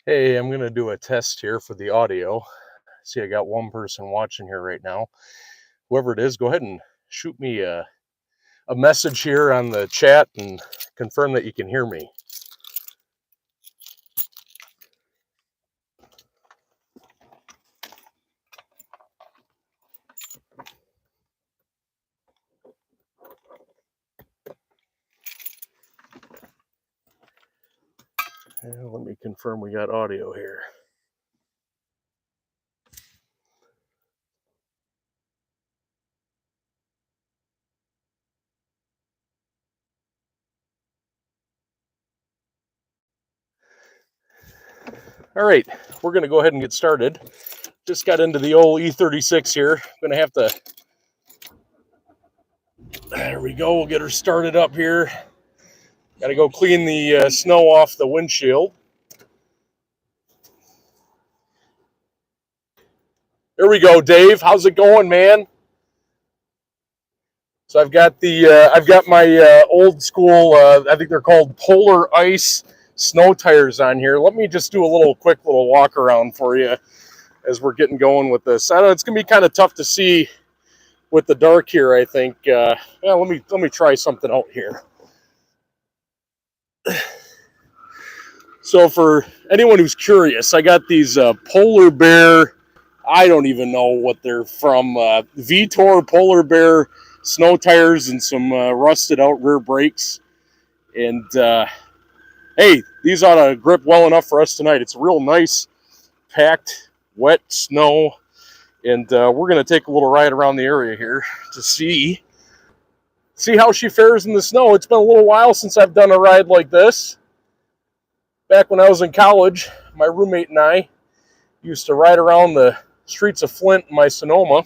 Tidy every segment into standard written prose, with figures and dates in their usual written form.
Hey, I'm going to do a test here for the audio. See, I got one person watching here right now. Whoever it is, go ahead and shoot me a message here on the chat and confirm that you can hear me. Let me confirm we got audio here. All right, we're going to go ahead and get started. Just got into the old E36 here. Going to have to. There we go. We'll get her started up here. Got to go clean the snow off the windshield. There we go, Dave. How's it going, man? So I've got my old school. I think they're called Polar Ice snow tires on here. Let me just do a quick little walk around for you as we're getting going with this. I know it's gonna be kind of tough to see with the dark here. I think. Yeah, let me try something out here. So for anyone who's curious, I got these Polar Bear. I don't even know what they're from. Vitor Polar Bear snow tires and some rusted out rear brakes. And hey, these ought to grip well enough for us tonight. It's real nice, packed, wet snow. And we're going to take a little ride around the area here to see how she fares in the snow. It's been a little while since I've done a ride like this. Back when I was in college, my roommate and I used to ride around the streets of Flint in my Sonoma.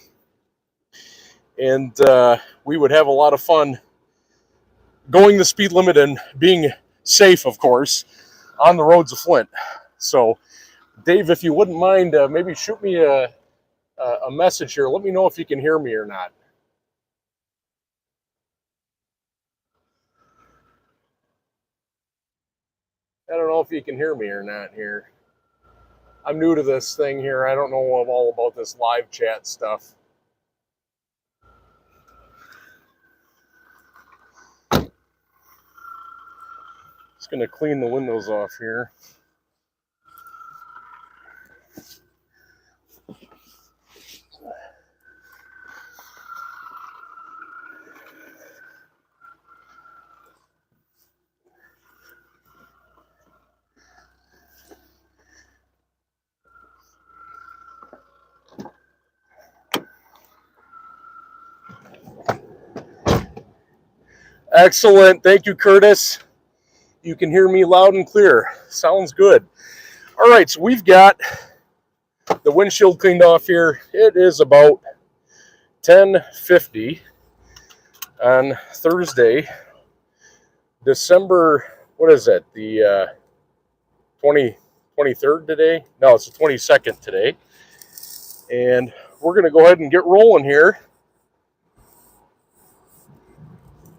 And we would have a lot of fun going the speed limit and being safe, of course, on the roads of Flint. So, Dave, if you wouldn't mind, maybe shoot me a message here. Let me know if you can hear me or not. I don't know if you can hear me or not here. I'm new to this thing here. I don't know all about this live chat stuff. Just going to clean the windows off here. Excellent. Thank you, Curtis. You can hear me loud and clear. Sounds good. All right, so we've got the windshield cleaned off here. It is about 10:50 on Thursday, December, what is it, the 23rd today? No, it's the 22nd today. And we're going to go ahead and get rolling here.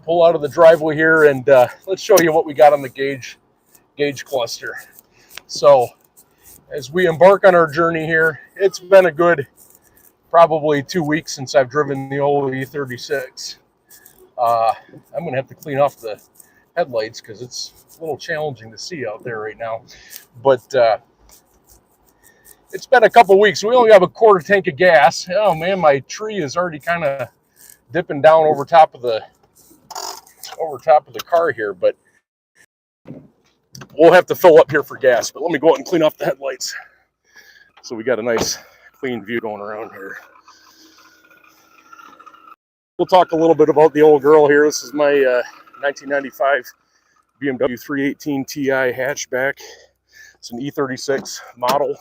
Pull out of the driveway here, and let's show you what we got on the gauge cluster. So as we embark on our journey here, it's been a good probably 2 weeks since I've driven the old E36. I'm going to have to clean off the headlights because it's a little challenging to see out there right now. But it's been a couple weeks. We only have a quarter tank of gas. Oh man, my tree is already kind of dipping down over top of the car here, but we'll have to fill up here for gas. But let me go out and clean off the headlights so we got a nice clean view going around here. We'll talk a little bit about the old girl here. This is my 1995 BMW 318 Ti hatchback. It's an E36 model.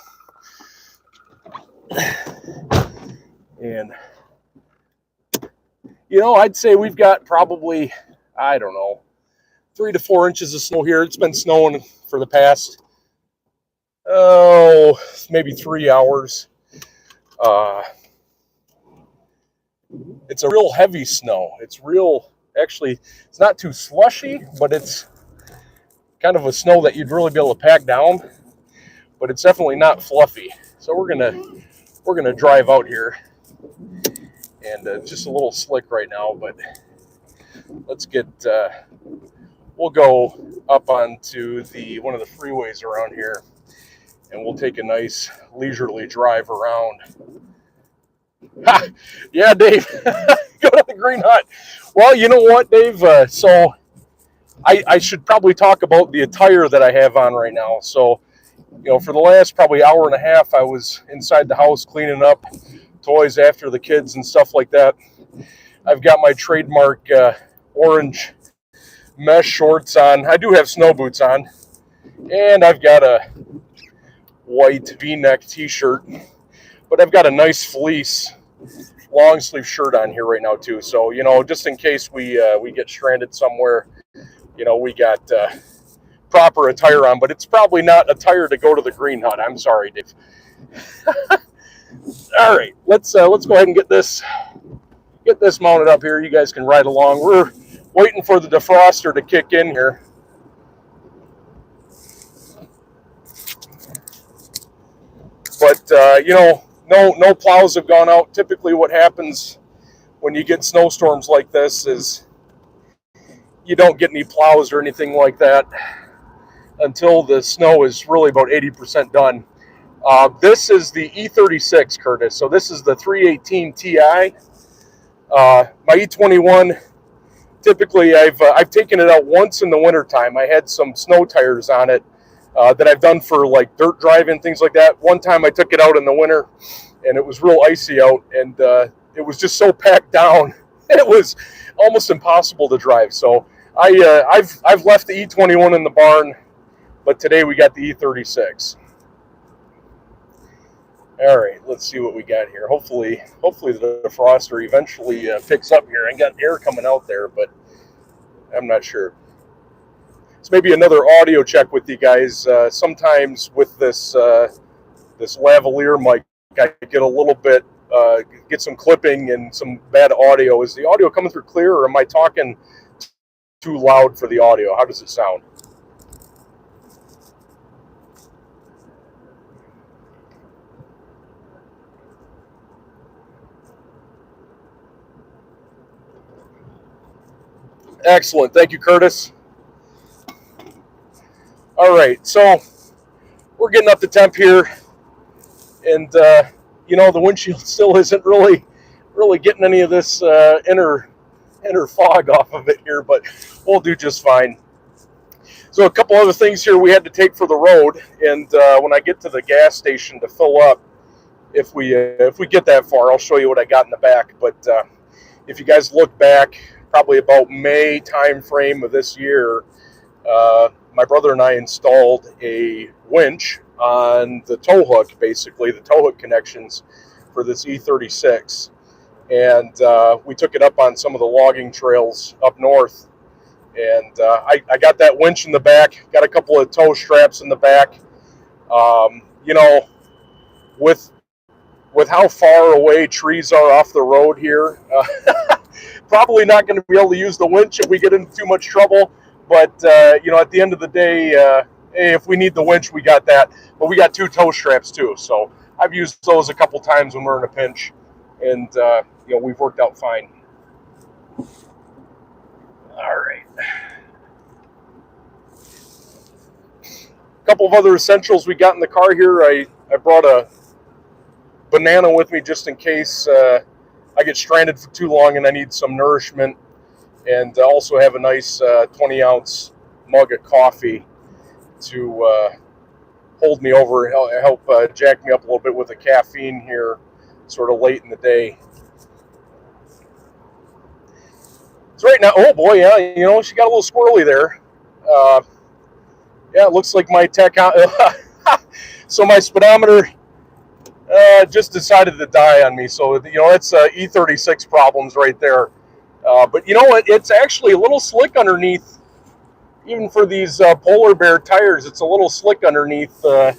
And, you know, I'd say we've got probably, I don't know, 3 to 4 inches of snow here. It's been snowing for the past, maybe 3 hours. It's a real heavy snow. It's not too slushy, but it's kind of a snow that you'd really be able to pack down. but it's definitely not fluffy. So we're gonna drive out here, and it's just a little slick right now, but let's get we'll go up onto the one of the freeways around here, and we'll take a nice leisurely drive around. Ha! Yeah, Dave, go to the Green Hut. Well, you know what, Dave? So I should probably talk about the attire that I have on right now. So, you know, for the last probably hour and a half, I was inside the house cleaning up toys after the kids and stuff like that. I've got my trademark orange mesh shorts on. I do have snow boots on, and I've got a white V-neck t-shirt, but I've got a nice fleece long sleeve shirt on here right now too. So, you know, just in case we get stranded somewhere, you know, we got proper attire on, but it's probably not attire to go to the Green Hut. I'm sorry, Dave. All right, let's go ahead and get this mounted up here. You guys can ride along. We're waiting for the defroster to kick in here. But you know, no plows have gone out. Typically, what happens when you get snowstorms like this is you don't get any plows or anything like that until the snow is really about 80% done. This is the E36, Curtis. So this is the 318 Ti. My E21, typically I've taken it out once in the wintertime. I had some snow tires on it that I've done for like dirt driving, things like that. One time I took it out in the winter and it was real icy out, and it was just so packed down. It was almost impossible to drive. So I've left the E21 in the barn, but today we got the E36. All right, let's see what we got here. Hopefully the defroster eventually picks up here. I got air coming out there, but I'm not sure. So maybe another audio check with you guys. Sometimes with this this lavalier mic, I get a little bit, get some clipping and some bad audio. Is the audio coming through clear, or am I talking too loud for the audio? How does it sound? Excellent. Thank you, Curtis. All right, so we're getting up to temp here, and you know, the windshield still isn't really getting any of this inner fog off of it here, but we'll do just fine. So a couple other things here we had to take for the road, and when I get to the gas station to fill up, if we get that far, I'll show you what I got in the back. But if you guys look back, probably about May time frame of this year, my brother and I installed a winch on the tow hook, basically the tow hook connections for this E36, and we took it up on some of the logging trails up north, and I got that winch in the back, got a couple of tow straps in the back. You know, with how far away trees are off the road here, probably not going to be able to use the winch if we get into too much trouble. But, you know, at the end of the day, hey, if we need the winch, we got that. But we got two tow straps, too. So I've used those a couple times when we're in a pinch. And, you know, we've worked out fine. All right. A couple of other essentials we got in the car here. I brought a banana with me just in case I get stranded for too long and I need some nourishment. And also have a nice 20-ounce mug of coffee to hold me over, help jack me up a little bit with the caffeine here, sort of late in the day. So right now, oh boy, yeah, you know, she got a little squirrely there. Yeah, it looks like my tech, so my speedometer just decided to die on me. So, you know, it's E36 problems right there. But you know what? It's actually a little slick underneath, even for these polar bear tires. It's a little slick underneath the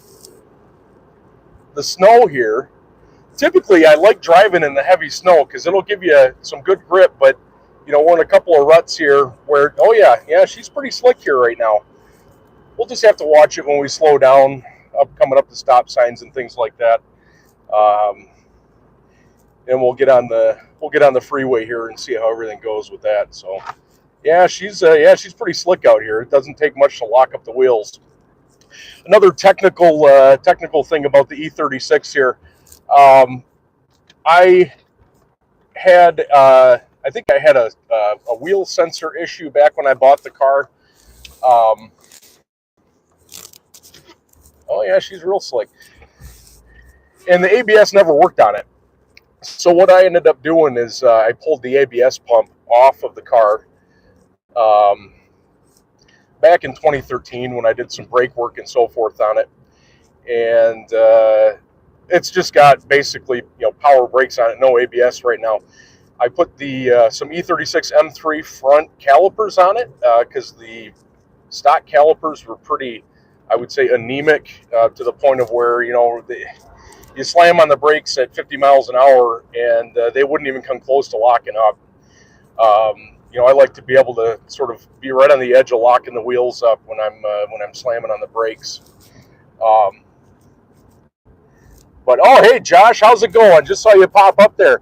snow here. Typically, I like driving in the heavy snow because it'll give you some good grip. But you know, we're in a couple of ruts here where, oh yeah, she's pretty slick here right now. We'll just have to watch it when we slow down. coming up the stop signs and things like that. And we'll get on the freeway here and see how everything goes with that. So yeah, she's pretty slick out here. It doesn't take much to lock up the wheels. Another technical thing about the E36 here. I had I think I had a wheel sensor issue back when I bought the car. Oh yeah, she's real slick. And the ABS never worked on it. So what I ended up doing is I pulled the ABS pump off of the car back in 2013 when I did some brake work and so forth on it. And it's just got basically power brakes on it, no ABS right now. I put the some E36 M3 front calipers on it because the stock calipers were pretty, I would say, anemic to the point of where you slam on the brakes at 50 miles an hour and they wouldn't even come close to locking up. I like to be able to sort of be right on the edge of locking the wheels up when I'm slamming on the brakes. But oh, hey Josh, how's it going? Just saw you pop up there.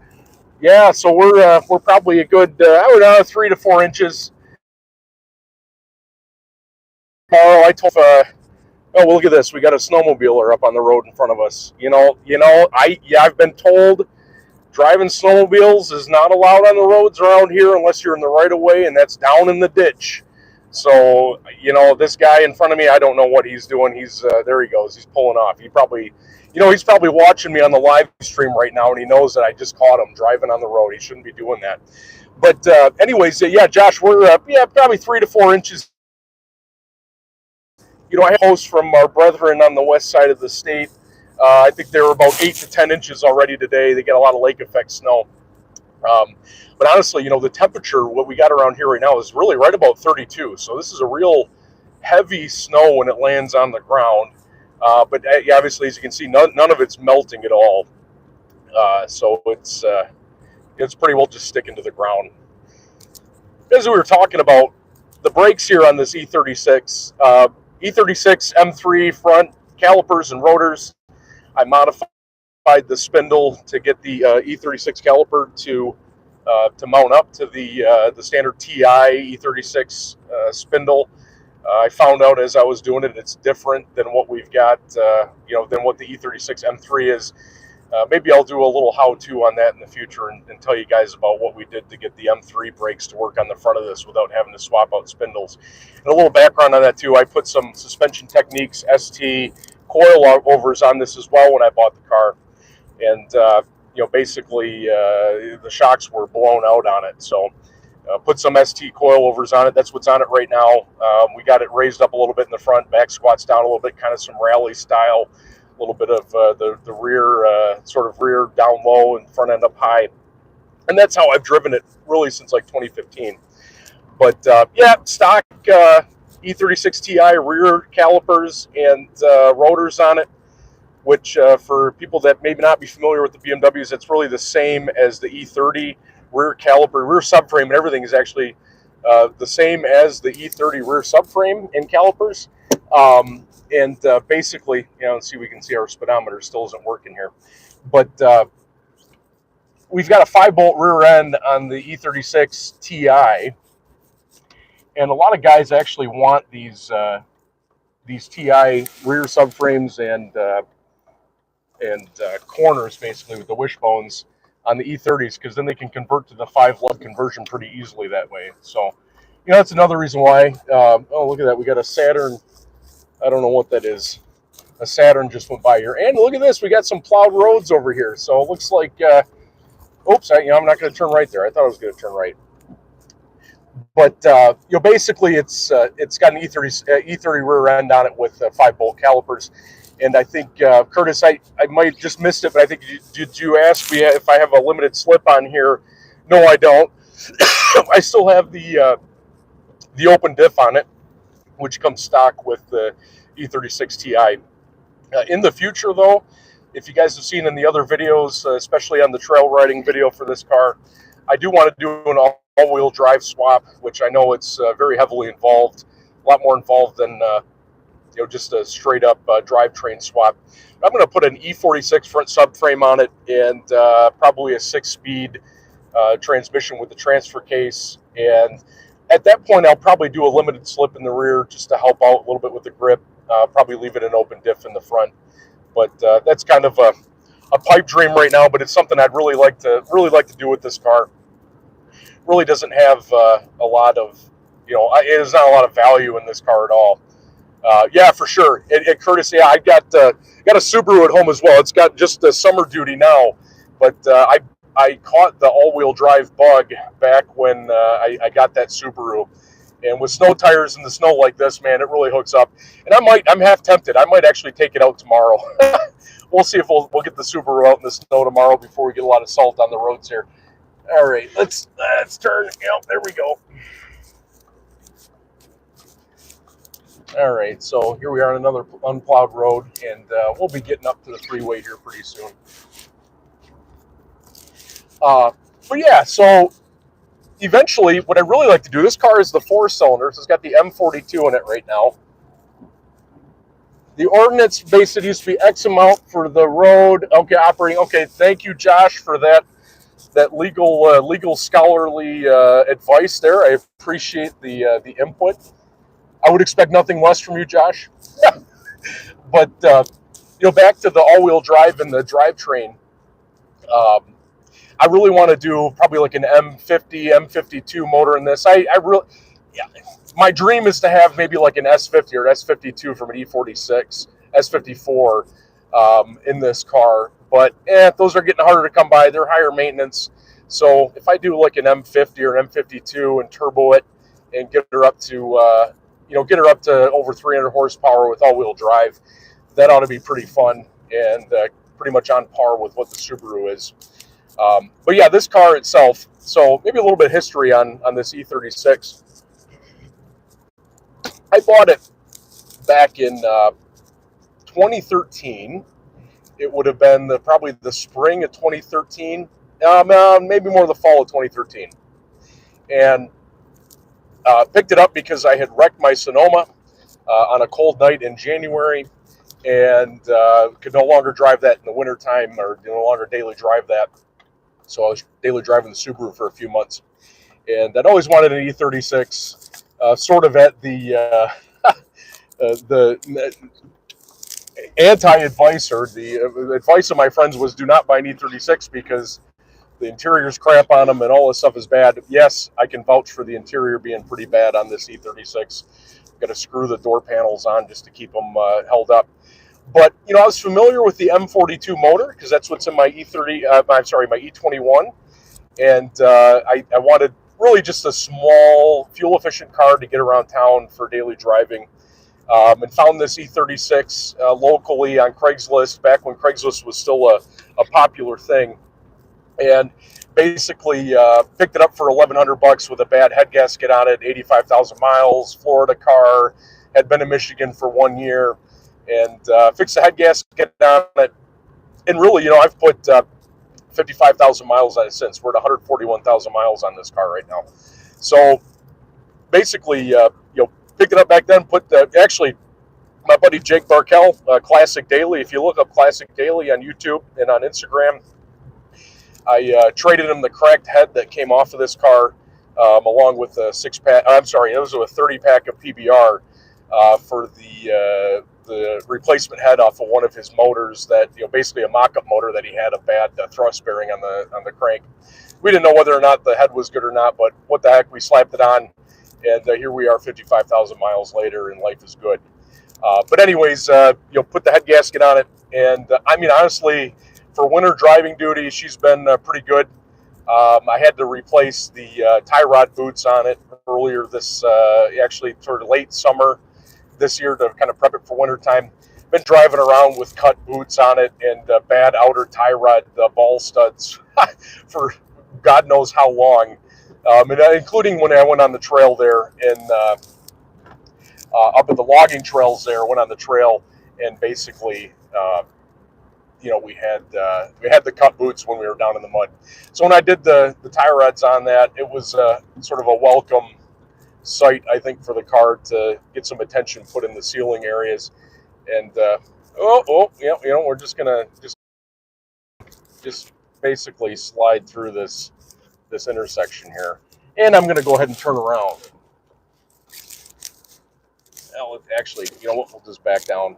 Yeah, so we're probably a good 3 to 4 inches. Oh, I told oh, well, look at this. We got a snowmobiler up on the road in front of us. I've been told driving snowmobiles is not allowed on the roads around here unless you're in the right of way, and that's down in the ditch. So, this guy in front of me, I don't know what he's doing. He's there he goes. He's pulling off. He's probably watching me on the live stream right now, and he knows that I just caught him driving on the road. He shouldn't be doing that. But anyways, yeah, Josh, we're probably 3 to 4 inches. I have posts from our brethren on the west side of the state. I think they're about 8 to 10 inches already today. They get a lot of lake effect snow. But honestly, the temperature, what we got around here right now is really right about 32. So this is a real heavy snow when it lands on the ground. But obviously, as you can see, none of it's melting at all. So it's pretty well just sticking to the ground. As we were talking about, the brakes here on this E36, E36 M3 front calipers and rotors, I modified the spindle to get the E36 caliper to mount up to the standard TI E36 spindle. I found out as I was doing it, it's different than what we've got, than what the E36 M3 is. Maybe I'll do a little how-to on that in the future and tell you guys about what we did to get the M3 brakes to work on the front of this without having to swap out spindles. And a little background on that too, I put some Suspension Techniques ST coilovers on this as well when I bought the car. And, basically the shocks were blown out on it. So put some ST coilovers on it. That's what's on it right now. We got it raised up a little bit in the front, back squats down a little bit, kind of some rally style. A little bit of the rear, sort of rear down low and front end up high. And that's how I've driven it really since like 2015. But yeah, stock E36 Ti rear calipers and rotors on it, which for people that maybe not be familiar with the BMWs, it's really the same as the E30 rear caliper, rear subframe, and everything is actually the same as the E30 rear subframe and calipers. And basically, let's see, we can see our speedometer still isn't working here. But we've got a 5-bolt rear end on the E36 Ti. And a lot of guys actually want these Ti rear subframes and corners, basically, with the wishbones on the E30s, because then they can convert to the 5-lug conversion pretty easily that way. So, that's another reason why. Oh, look at that. We got a Saturn. I don't know what that is. A Saturn just went by here. And look at this. We got some plowed roads over here. So it looks like, oops, I'm not going to turn right there. I thought I was going to turn right. But, basically it's got an E30 rear end on it with 5-bolt calipers. And I think, Curtis, I might just missed it, but I think, did you ask me if I have a limited slip on here? No, I don't. I still have the open diff on it, which comes stock with the E36 Ti. In the future, though, if you guys have seen in the other videos, especially on the trail riding video for this car, I do want to do an all-wheel drive swap, which I know it's very heavily involved, a lot more involved than just a straight up drivetrain swap. I'm going to put an E46 front subframe on it, and probably a 6-speed transmission with the transfer case. And at that point, I'll probably do a limited slip in the rear just to help out a little bit with the grip. Probably leave it an open diff in the front. But that's kind of a pipe dream right now. But it's something I'd really like to do with this car. Really doesn't have a lot of, there's not a lot of value in this car at all. Yeah, for sure. At courtesy, I got a Subaru at home as well. It's got just the summer duty now, but I caught the all-wheel drive bug back when I got that Subaru. And with snow tires in the snow like this, man, it really hooks up. And I'm half tempted. I might actually take it out tomorrow. We'll see if we'll get the Subaru out in the snow tomorrow before we get a lot of salt on the roads here. All right, let's turn. Yep, there we go. All right, so here we are on another unplowed road, and we'll be getting up to the freeway here pretty soon. But yeah, so eventually, what I really like to do, this car is the 4-cylinder, it's got the M42 in it right now. The ordinance basically used to be X amount for the road. Okay, operating. Okay, thank you, Josh, for that legal scholarly advice there. I appreciate the input. I would expect nothing less from you, Josh. But back to the all-wheel drive and the drivetrain. I really want to do probably like an M50, M52 motor in this. My dream is to have maybe like an S50 or an S52 from an E46, S54 in this car. But those are getting harder to come by. They're higher maintenance. So if I do like an M50 or an M52 and turbo it and get her up to over 300 horsepower with all-wheel drive, that ought to be pretty fun and pretty much on par with what the Subaru is. But yeah, this car itself, so maybe a little bit of history on this E36. I bought it back in 2013. It would have been probably the spring of 2013, maybe more the fall of 2013. And picked it up because I had wrecked my Sonoma on a cold night in January, and could no longer drive that in the wintertime, or no longer daily drive that. So I was daily driving the Subaru for a few months. And I'd always wanted an E36, sort of at the anti-advice, or the advice of my friends was do not buy an E36 because the interior's crap on them and all this stuff is bad. Yes, I can vouch for the interior being pretty bad on this E36. Got to screw the door panels on just to keep them held up. But, I was familiar with the M42 motor because that's what's in my my E21. And I wanted really just a small, fuel-efficient car to get around town for daily driving. And found this E36 locally on Craigslist back when Craigslist was still a popular thing. And basically picked it up for $1,100 with a bad head gasket on it, 85,000 miles, Florida car, had been in Michigan for 1 year, and fixed the head gasket on it. And really, I've put 55,000 miles on it since. We're at 141,000 miles on this car right now. So basically, picked it up back then, actually, my buddy Jake Barkell, Classic Daily, if you look up Classic Daily on YouTube and on Instagram, I traded him the cracked head that came off of this car, along with a 6-pack. I'm sorry, it was a 30-pack of PBR for the replacement head off of one of his motors. That basically a mock-up motor that he had a bad thrust bearing on the crank. We didn't know whether or not the head was good or not, but what the heck, we slapped it on, and here we are, 55,000 miles later, and life is good. But anyways, put the head gasket on it, and honestly, for winter driving duty, she's been pretty good. I had to replace the tie rod boots on it earlier actually sort of late summer this year to kind of prep it for winter time. Been driving around with cut boots on it and bad outer tie rod ball studs for God knows how long, including when I went on the trail there and up at the logging trails there, went on the trail and basically we had the cut boots when we were down in the mud. So when I did the tie rods on that, it was sort of a welcome sight, I think, for the car to get some attention put in the ceiling areas. And yeah, we're just gonna just basically slide through this intersection here, and I'm gonna go ahead and turn around. Well, actually, you know what? We'll just back down.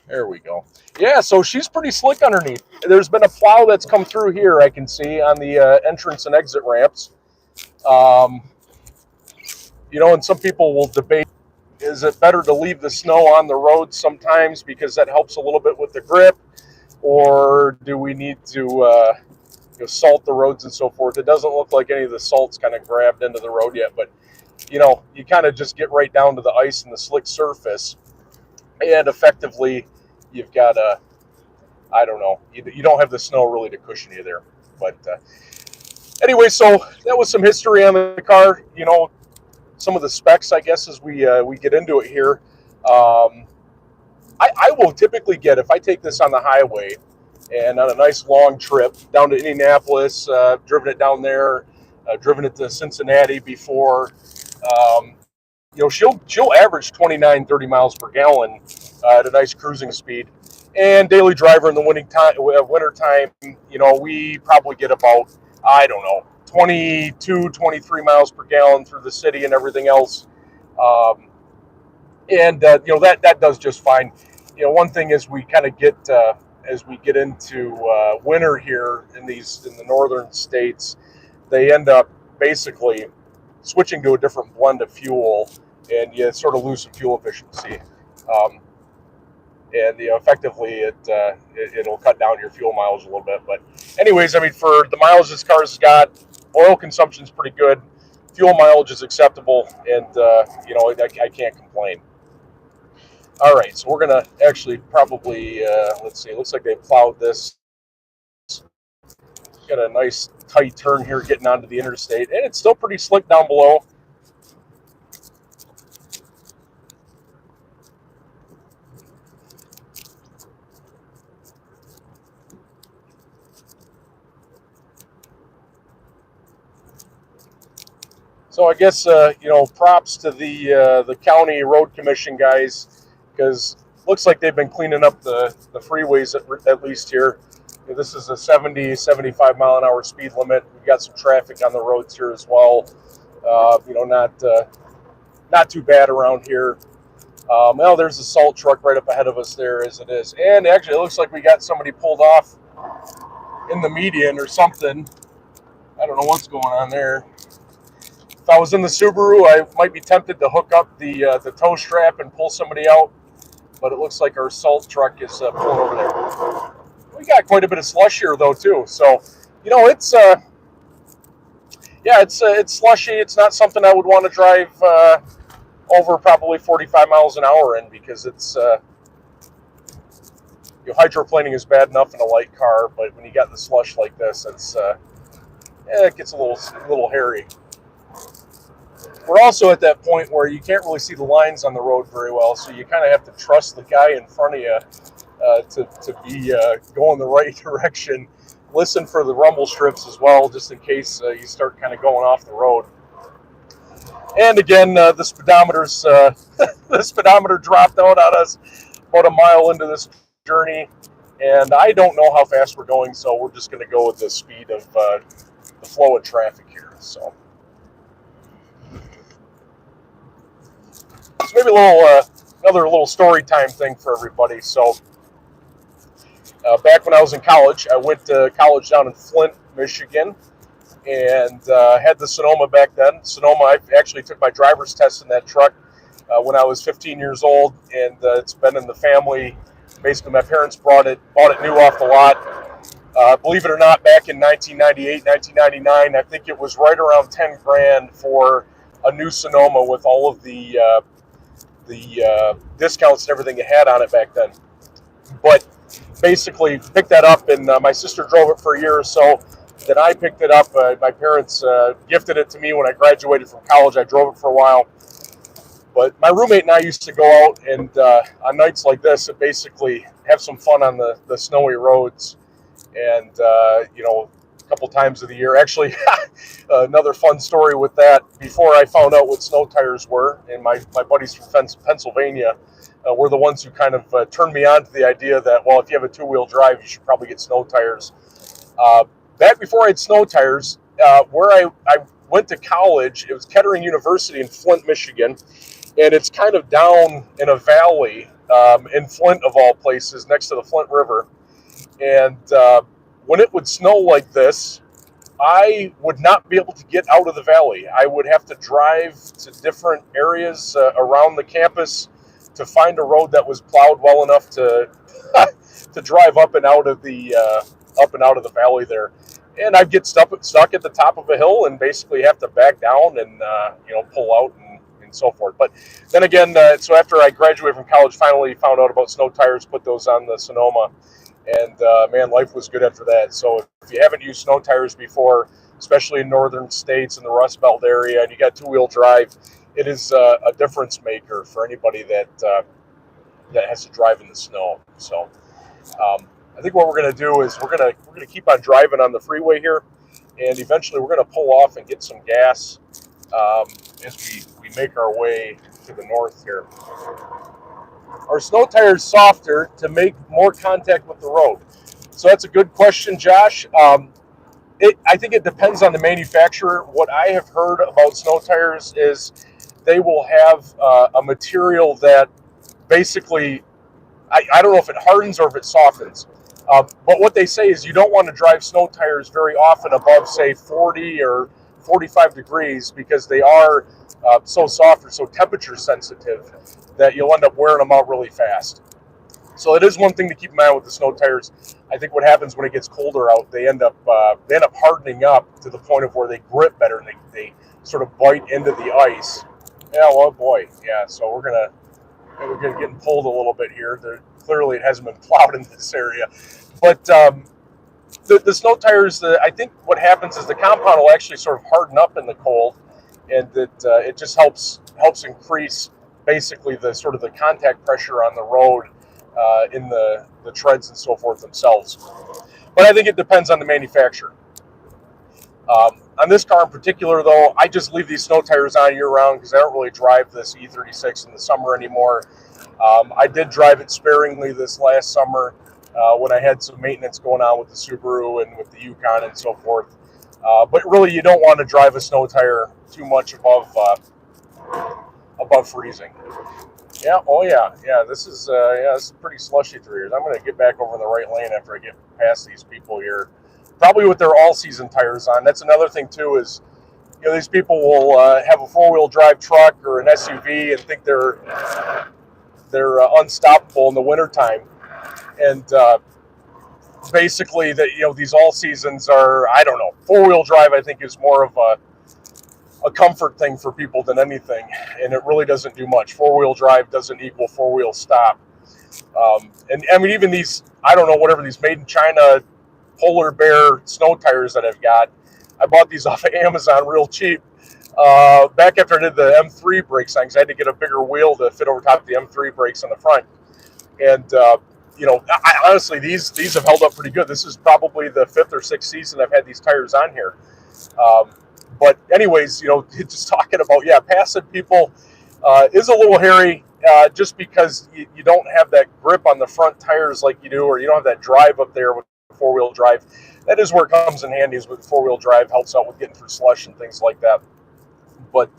There we go. Yeah, so she's pretty slick underneath. There's been a plow that's come through here, I can see, on the entrance and exit ramps. And some people will debate, is it better to leave the snow on the road sometimes because that helps a little bit with the grip, or do we need to salt the roads and so forth? It doesn't look like any of the salt's kind of grabbed into the road yet, but you kind of just get right down to the ice and the slick surface, and effectively you've got I don't know, you don't have the snow really to cushion you there. But anyway, so that was some history on the car. Some of the specs, I guess, as we get into it here. I will typically get, if I take this on the highway and on a nice long trip down to Indianapolis, driven it down there, driven it to Cincinnati before. She'll average 29, 30 miles per gallon at a nice cruising speed. And daily driver in the winter time, we probably get about, I don't know, 22, 23 miles per gallon through the city and everything else. That does just fine. One thing is we kind of get, as we get into winter here in the northern states, they end up basically switching to a different blend of fuel, and you sort of lose some fuel efficiency. Effectively it'll cut down your fuel mileage a little bit. But anyways, I mean, for the miles this car's got, oil consumption is pretty good, fuel mileage is acceptable, and I can't complain. All right, so we're gonna actually probably let's see. It looks like they plowed this. Got a nice tight turn here getting onto the interstate, and it's still pretty slick down below. So I guess props to the county road commission guys, because looks like they've been cleaning up the freeways at least here. This is a 70, 75 mile an hour speed limit. We've got some traffic on the roads here as well. Not too bad around here. Well, there's a salt truck right up ahead of us there as it is. And actually, it looks like we got somebody pulled off in the median or something. I don't know what's going on there. If I was in the Subaru, I might be tempted to hook up the tow strap and pull somebody out. But it looks like our salt truck is pulling over there. We got quite a bit of slush here, though, too. So, it's it's slushy. It's not something I would want to drive over probably 45 miles an hour in, because it's hydroplaning is bad enough in a light car, but when you got the slush like this, it gets a little hairy. We're also at that point where you can't really see the lines on the road very well, so you kind of have to trust the guy in front of you to be going the right direction. Listen for the rumble strips as well, just in case you start kind of going off the road. And again, the speedometer's the speedometer dropped out on us about a mile into this journey, and I don't know how fast we're going, so we're just going to go with the speed of the flow of traffic here. So maybe another little story time thing for everybody. So back when I was in college, I went to college down in Flint, Michigan, and had the Sonoma back then. Sonoma, I actually took my driver's test in that truck when I was 15 years old, and it's been in the family. Basically, my parents bought it new off the lot. Believe it or not, back in 1998, 1999, I think it was right around 10 grand for a new Sonoma with all of the discounts and everything it had on it back then. But basically picked that up, and my sister drove it for a year or so. Then I picked it up. My parents gifted it to me when I graduated from college. I drove it for a while. But my roommate and I used to go out, and on nights like this, basically have some fun on the snowy roads. and a couple times of the year. Actually, another fun story with that. Before I found out what snow tires were, and my buddies from Pennsylvania were the ones who kind of turned me on to the idea that, well, if you have a two-wheel drive, you should probably get snow tires. Back before I had snow tires, where I went to college, it was Kettering University in Flint, Michigan, and it's kind of down in a valley in Flint, of all places, next to the Flint River. And when it would snow like this, I would not be able to get out of the valley. I would have to drive to different areas around the campus to find a road that was plowed well enough to to drive up and out of the valley there. And I'd get stuck at the top of a hill and basically have to back down and pull out and so forth. But then again, so after I graduated from college, finally found out about snow tires, put those on the Sonoma, and man, life was good after that. So if you haven't used snow tires before, especially in northern states in the Rust Belt area, and you got two-wheel drive, it is a difference maker for anybody that has to drive in the snow. So I think what we're going to do is we're going to keep on driving on the freeway here, and eventually we're going to pull off and get some gas as we make our way to the north here. Are snow tires softer to make more contact with the road? So that's a good question, Josh. I think it depends on the manufacturer. What I have heard about snow tires is they will have a material that basically, I don't know if it hardens or if it softens. But what they say is you don't want to drive snow tires very often above, say, 40 or 45 degrees because they are so soft or so temperature sensitive that you'll end up wearing them out really fast. So it is one thing to keep in mind with the snow tires. I think what happens when it gets colder out, they end up hardening up to the point of where they grip better and they sort of bite into the ice. Yeah, well, boy, yeah. So we're gonna get pulled a little bit here. Clearly, it hasn't been plowed in this area, but the snow tires. I think what happens is the compound will actually sort of harden up in the cold, and it just helps increase basically the sort of the contact pressure on the road in the treads and so forth themselves. But I think it depends on the manufacturer. On this car in particular, though, I just leave these snow tires on year-round because I don't really drive this E36 in the summer anymore. I did drive it sparingly this last summer when I had some maintenance going on with the Subaru and with the Yukon and so forth. But really, you don't want to drive a snow tire too much above freezing. Yeah, oh yeah. This is pretty slushy through here. I'm going to get back over in the right lane after I get past these people here. Probably with their all-season tires on. That's another thing too. Is these people will have a four-wheel drive truck or an SUV and think they're unstoppable in the wintertime, and basically that these all-seasons are, I don't know. Four-wheel drive I think is more of a comfort thing for people than anything, and it really doesn't do much. Four-wheel drive doesn't equal four-wheel stop. And I mean, even these, I don't know, whatever these made in China polar bear snow tires that I've got, I bought these off of Amazon real cheap back after I did the M3 brakes on, because I had to get a bigger wheel to fit over top of the M3 brakes on the front. And I honestly, these have held up pretty good. This is probably the 5th or 6th season I've had these tires on here. But anyways, just talking about, passing people is a little hairy just because you don't have that grip on the front tires like you do, or you don't have that drive up there with four-wheel drive. That is where it comes in handy, is with four-wheel drive, helps out with getting through slush and things like that. But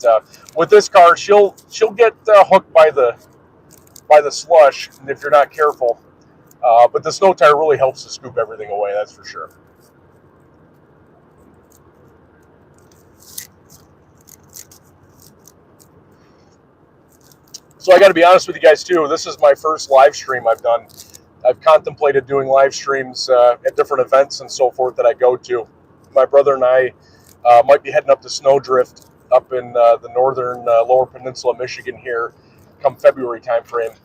with this car, she'll get hooked by the slush if you're not careful. But the snow tire really helps to scoop everything away, that's for sure. So I got to be honest with you guys too. This is my first live stream I've done. I've contemplated doing live streams at different events and so forth that I go to. My brother and I might be heading up to Snowdrift up in the northern lower peninsula of Michigan here come February timeframe.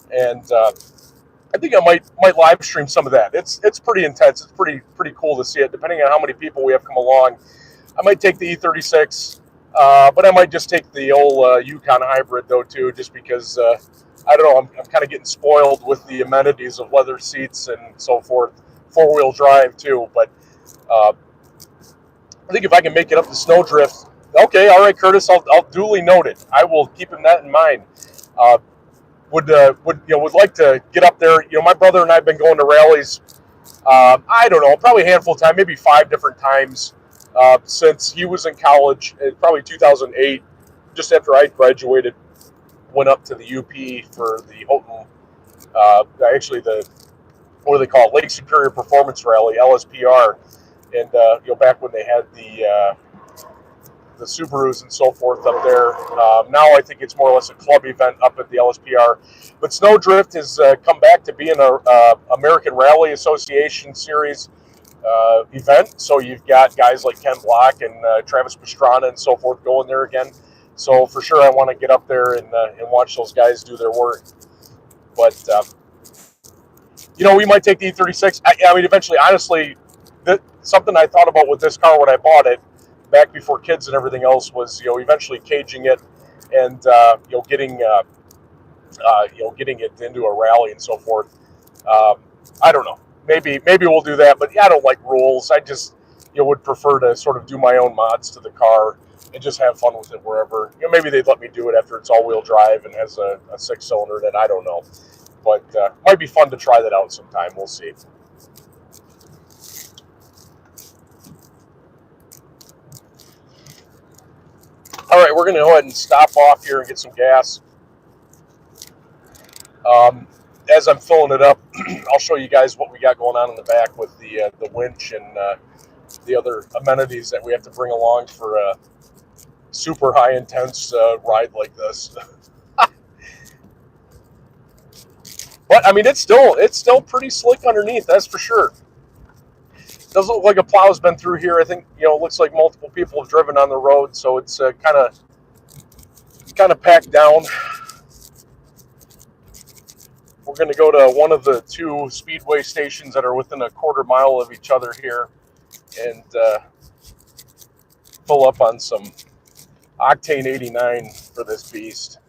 And I think I might live stream some of that. It's pretty intense. It's pretty cool to see it, depending on how many people we have come along. I might take the E36, but I might just take the old Yukon hybrid though too, just because I don't know, I'm kind of getting spoiled with the amenities of leather seats and so forth, 4-wheel drive too. But I think if I can make it up to Snowdrift, okay, all right, Curtis, I'll duly note it. I will keep that in mind. Would like to get up there. My brother and I have been going to rallies. I don't know, probably a handful of times, maybe 5 different times since he was in college, probably 2008, just after I graduated. Went up to the UP for the Houghton, actually what do they call it? Lake Superior Performance Rally, LSPR, and back when they had the Subarus and so forth up there. Now I think it's more or less a club event up at the LSPR. But Snowdrift has come back to being a American Rally Association Series event. So you've got guys like Ken Block and Travis Pastrana and so forth going there again. So for sure I want to get up there and watch those guys do their work. But, we might take the E36. I mean, eventually, honestly, something I thought about with this car when I bought it, back before kids and everything else, was eventually caging it and getting it into a rally and so forth. I don't know. Maybe we'll do that, but I don't like rules. I just would prefer to sort of do my own mods to the car and just have fun with it wherever. Maybe they'd let me do it after it's all-wheel drive and has a 6-cylinder. That I don't know, but might be fun to try that out sometime. We'll see. All right, we're going to go ahead and stop off here and get some gas. As I'm filling it up, I'll show you guys what we got going on in the back with the winch and the other amenities that we have to bring along for a super high intense ride like this. But I mean, it's still pretty slick underneath, that's for sure. Doesn't look like a plow's been through here. I think it looks like multiple people have driven on the road, so it's kind of packed down. We're going to go to one of the 2 speedway stations that are within a quarter mile of each other here and pull up on some Octane 89 for this beast.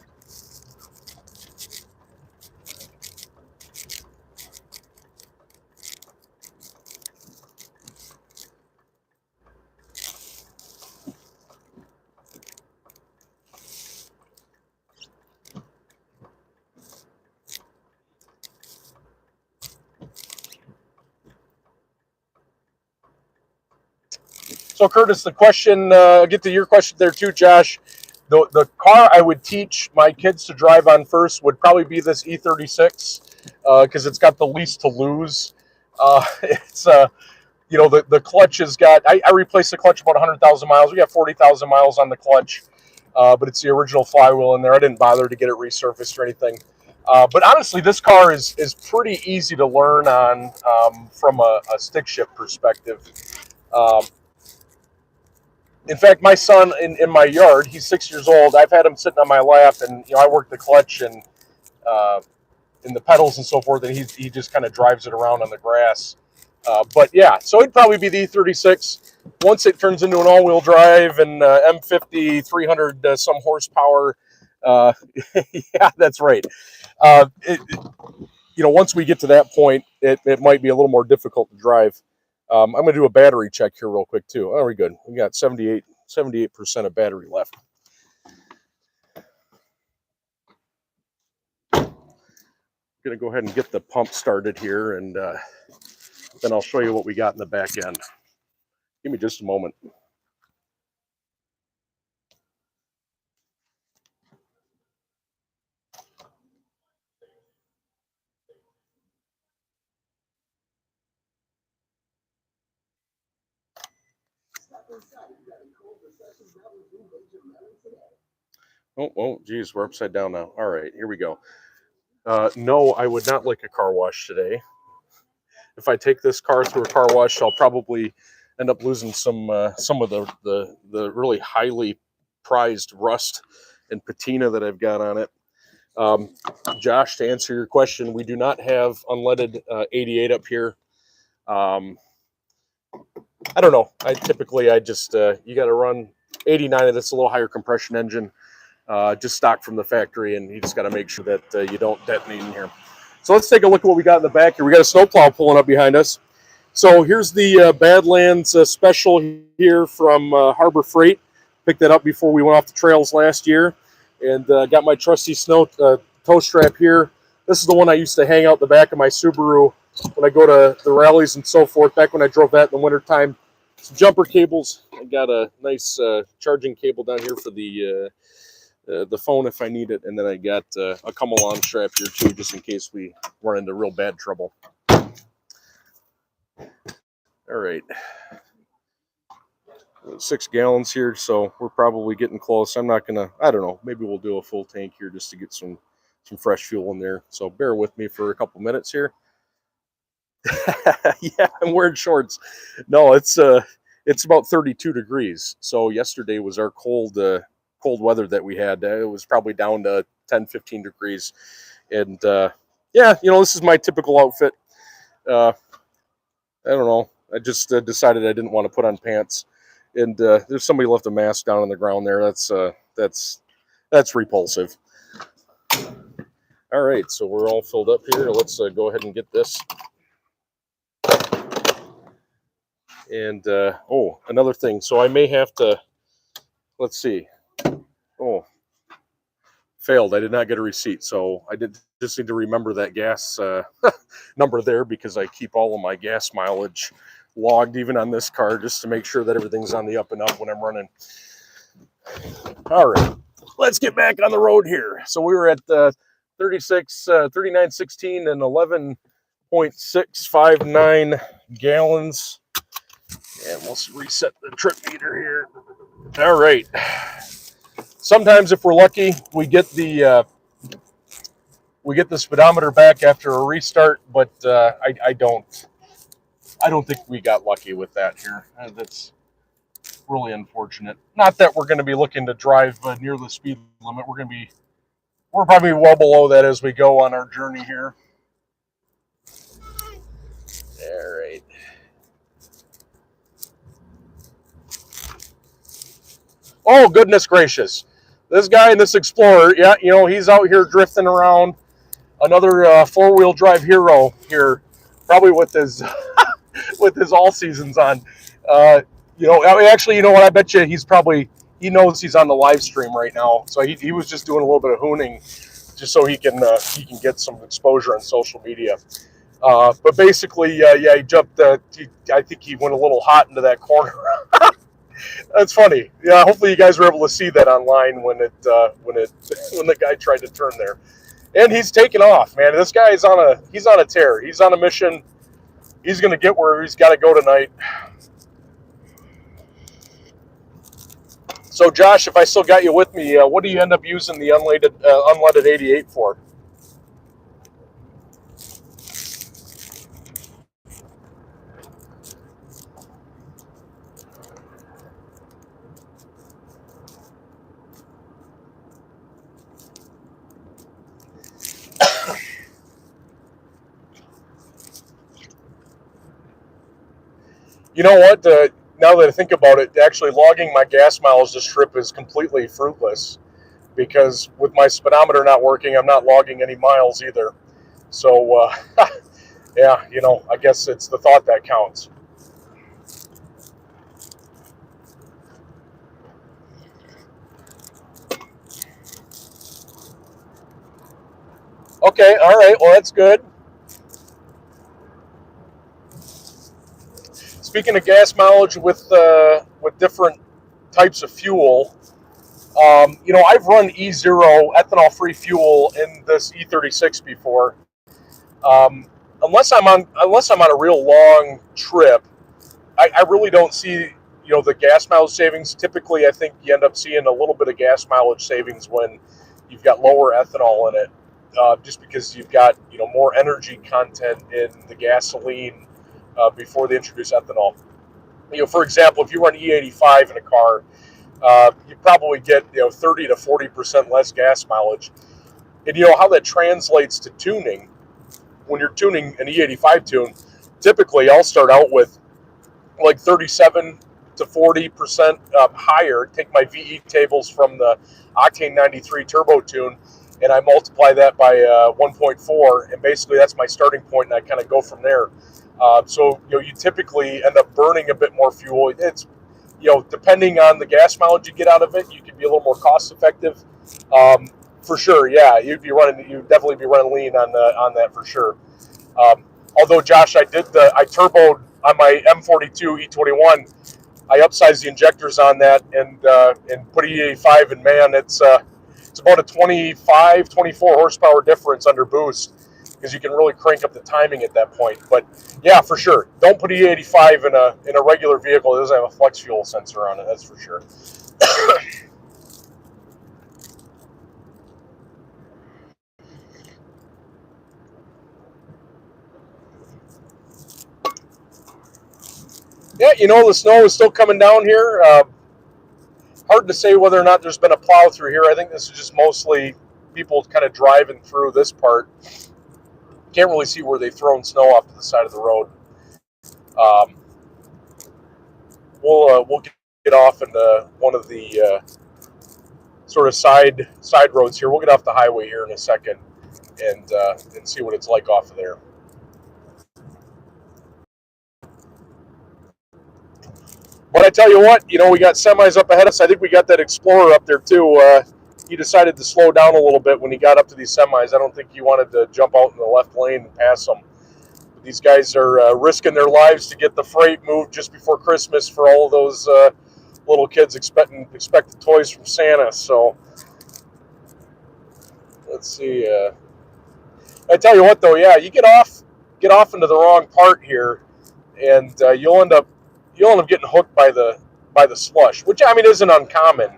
So Curtis, the question, get to your question there too, Josh. The car I would teach my kids to drive on first would probably be this E36 because it's got the least to lose. It's the clutch has got. I replaced the clutch about 100,000 miles. We got 40,000 miles on the clutch, but it's the original flywheel in there. I didn't bother to get it resurfaced or anything. But honestly, this car is pretty easy to learn on from a stick shift perspective. In fact, my son in my yard, he's 6 years old. I've had him sitting on my lap, and I work the clutch and in the pedals and so forth, and he just kind of drives it around on the grass. But yeah, so it'd probably be the E36 once it turns into an all-wheel drive and M50 300 some horsepower. Yeah, that's right. Once we get to that point, it might be a little more difficult to drive. I'm going to do a battery check here real quick too. Oh, we're good. We got 78% of battery left. I'm going to go ahead and get the pump started here, and then I'll show you what we got in the back end. Give me just a moment. Oh, geez, we're upside down now. All right, here we go. No, I would not like a car wash today. If I take this car through a car wash, I'll probably end up losing some of the really highly prized rust and patina that I've got on it. Josh, to answer your question, we do not have unleaded 88 up here. I don't know. I just you got to run 89. That's a little higher compression engine, just stock from the factory, and you just got to make sure that you don't detonate in here. So let's take a look at what we got in the back here. We got a snowplow pulling up behind us. So here's the Badlands special here from Harbor Freight. Picked that up before we went off the trails last year, and got my trusty snow toe strap here. This is the one I used to hang out the back of my Subaru when I go to the rallies and so forth. Back when I drove that in the wintertime. Some jumper cables. I got a nice charging cable down here for the phone if I need it, and then I got a come-along strap here too, just in case we run into real bad trouble. All right, 6 gallons here, so we're probably getting close. I'm not gonna, I don't know, maybe we'll do a full tank here just to get some fresh fuel in there. So bear with me for a couple minutes here. Yeah, I'm wearing shorts. No, it's about 32 degrees. So yesterday was our cold weather that we had. It was probably down to 10, 15 degrees. And yeah, you know, this is my typical outfit. I don't know. I just decided I didn't want to put on pants. And there's somebody left a mask down on the ground there. That's repulsive. All right, so we're all filled up here. Let's go ahead and get this. And oh, another thing. So I may have to, let's see. Oh, failed. I did not get a receipt. So I did just need to remember that gas number there, because I keep all of my gas mileage logged even on this car, just to make sure that everything's on the up and up when I'm running. All right, let's get back on the road here. So we were at 3916 and 11.659 gallons. And we'll reset the trip meter here. All right. Sometimes, if we're lucky, we get the speedometer back after a restart, but I don't think we got lucky with that here. That's really unfortunate. Not that we're going to be looking to drive near the speed limit. We're probably well below that as we go on our journey here. All right. Oh, goodness gracious. This guy in this Explorer, yeah, you know, he's out here drifting around. Another four-wheel drive hero here, probably with his with his all seasons on. You know, actually, you know what? I bet you he knows he's on the live stream right now. So he was just doing a little bit of hooning, just so he can get some exposure on social media. But basically, yeah, he jumped. I think he went a little hot into that corner. That's funny. Yeah, hopefully you guys were able to see that online when the guy tried to turn there. And he's taking off, man. This guy is on a tear. He's on a mission. He's going to get where he's got to go tonight. So, Josh, if I still got you with me, what do you end up using the unleaded 88 for? You know what? Now that I think about it, actually logging my gas miles this trip is completely fruitless, because with my speedometer not working, I'm not logging any miles either. So, yeah, you know, I guess it's the thought that counts. Okay, all right, well, that's good. Speaking of gas mileage with different types of fuel, you know, I've run E0 ethanol-free fuel in this E36 before. Unless I'm on a real long trip, I really don't see, you know, the gas mileage savings. Typically, I think you end up seeing a little bit of gas mileage savings when you've got lower ethanol in it, just because you've got, you know, more energy content in the gasoline before they introduce ethanol. You know, for example, if you run E85 in a car, you probably get, you know, 30 to 40% less gas mileage. And you know how that translates to tuning. When you're tuning an E85 tune, typically I'll start out with like 37 to 40% higher. Take my VE tables from the Octane 93 Turbo tune, and I multiply that by 1.4, and basically that's my starting point, and I kind of go from there. So you typically end up burning a bit more fuel. It's depending on the gas mileage you get out of it, you can be a little more cost effective. For sure, yeah, you'd definitely be running lean on that for sure. Although Josh, I turboed on my M42 E21. I upsized the injectors on that and put E85, and man, it's about a 25, 24 horsepower difference under boost, because you can really crank up the timing at that point. But yeah, for sure, don't put E85 in a regular vehicle that doesn't have a flex fuel sensor on it. That's for sure. Yeah, the snow is still coming down here. Hard to say whether or not there's been a plow through here. I think this is just mostly people kind of driving through this part. Can't really see where they've thrown snow off to the side of the road. We'll get off into one of the sort of side roads here. We'll get off the highway here in a second and see what it's like off of there. But I tell you what, we got semis up ahead of us. I think we got that Explorer up there too. He decided to slow down a little bit when he got up to these semis. I don't think he wanted to jump out in the left lane and pass them. But these guys are risking their lives to get the freight moved just before Christmas for all of those little kids expect the toys from Santa. So let's see. I tell you what, though, yeah, you get off into the wrong part here, and you'll end up getting hooked by the slush, which I mean isn't uncommon.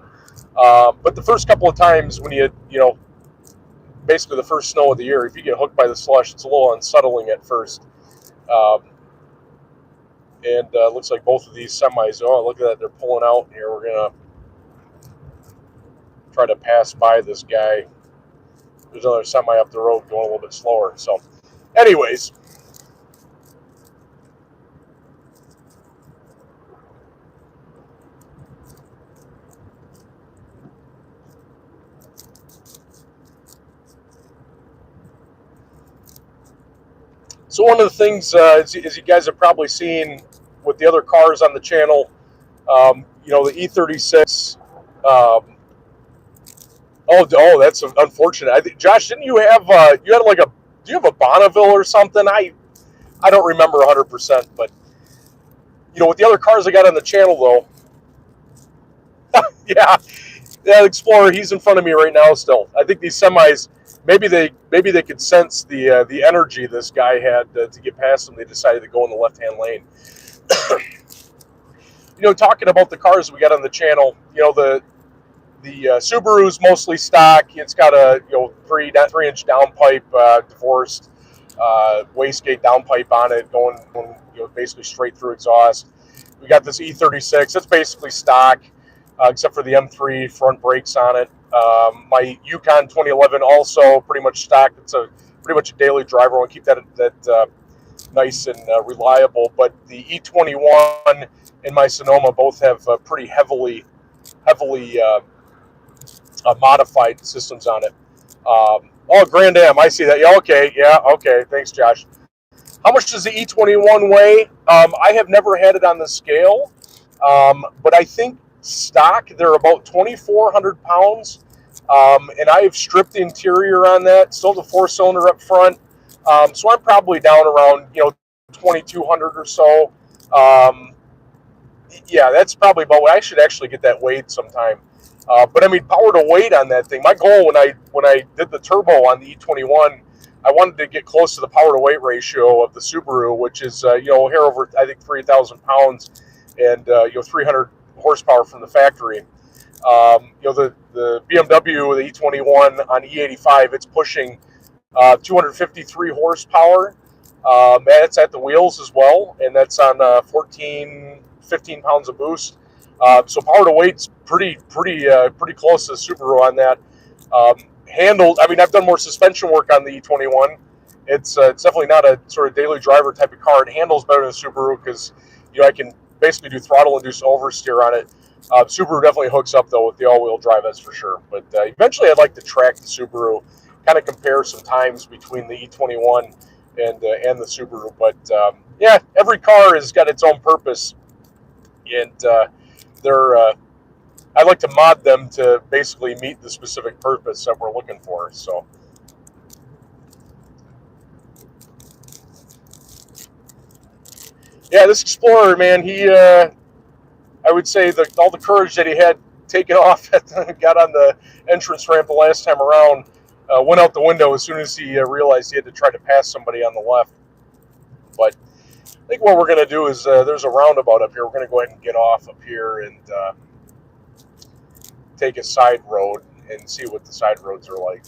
But the first couple of times when basically the first snow of the year, if you get hooked by the slush, it's a little unsettling at first. And looks like both of these semis, oh, look at that, they're pulling out here. We're going to try to pass by this guy. There's another semi up the road going a little bit slower. So, anyways. So one of the things, as you guys have probably seen with the other cars on the channel, the E36. Oh, that's unfortunate. I think, Josh, didn't you have do you have a Bonneville or something? I don't remember 100%, but with the other cars I got on the channel though, yeah, Explorer, he's in front of me right now still. I think these semis, maybe they could sense the energy this guy had to get past them. They decided to go in the left-hand lane. Talking about the cars we got on the channel, the Subaru's mostly stock. It's got a 3-inch downpipe, divorced wastegate downpipe on it, going basically straight through exhaust. We got this E36. That's basically stock, except for the M3 front brakes on it. My Yukon 2011 also pretty much stock. It's pretty much a daily driver. I want to keep that nice and reliable. But the E21 and my Sonoma both have pretty heavily modified systems on it. Grand Am, I see that. Yeah, okay. Thanks, Josh. How much does the E21 weigh? I have never had it on the scale, but I think stock they're about 2,400 pounds, and I have stripped the interior on that. Still the 4-cylinder up front, so I'm probably down around 2,200 or so. Yeah, that's probably about what I should actually get that weighed sometime. But I mean, power to weight on that thing. My goal when I did the turbo on the E21, I wanted to get close to the power to weight ratio of the Subaru, which is hair over I think 3,000 pounds and 300 horsepower from the factory. The BMW, the E21 on E85, it's pushing 253 horsepower. That's at the wheels as well, and that's on 15 pounds of boost. So power to weight's pretty close to the Subaru on that. Handled, I mean, I've done more suspension work on the E21. It's definitely not a sort of daily driver type of car. It handles better than the Subaru because I can basically do throttle induced oversteer on it. Subaru definitely hooks up though with the all-wheel drive, that's for sure. But eventually, I'd like to track the Subaru, kind of compare some times between the E21 and the Subaru. But yeah, every car has got its own purpose, and they're I like to mod them to basically meet the specific purpose that we're looking for. So. Yeah, this Explorer, man, I would say that all the courage that he had taken off, got on the entrance ramp the last time around, went out the window as soon as he realized he had to try to pass somebody on the left. But I think what we're going to do is there's a roundabout up here. We're going to go ahead and get off up here and take a side road and see what the side roads are like.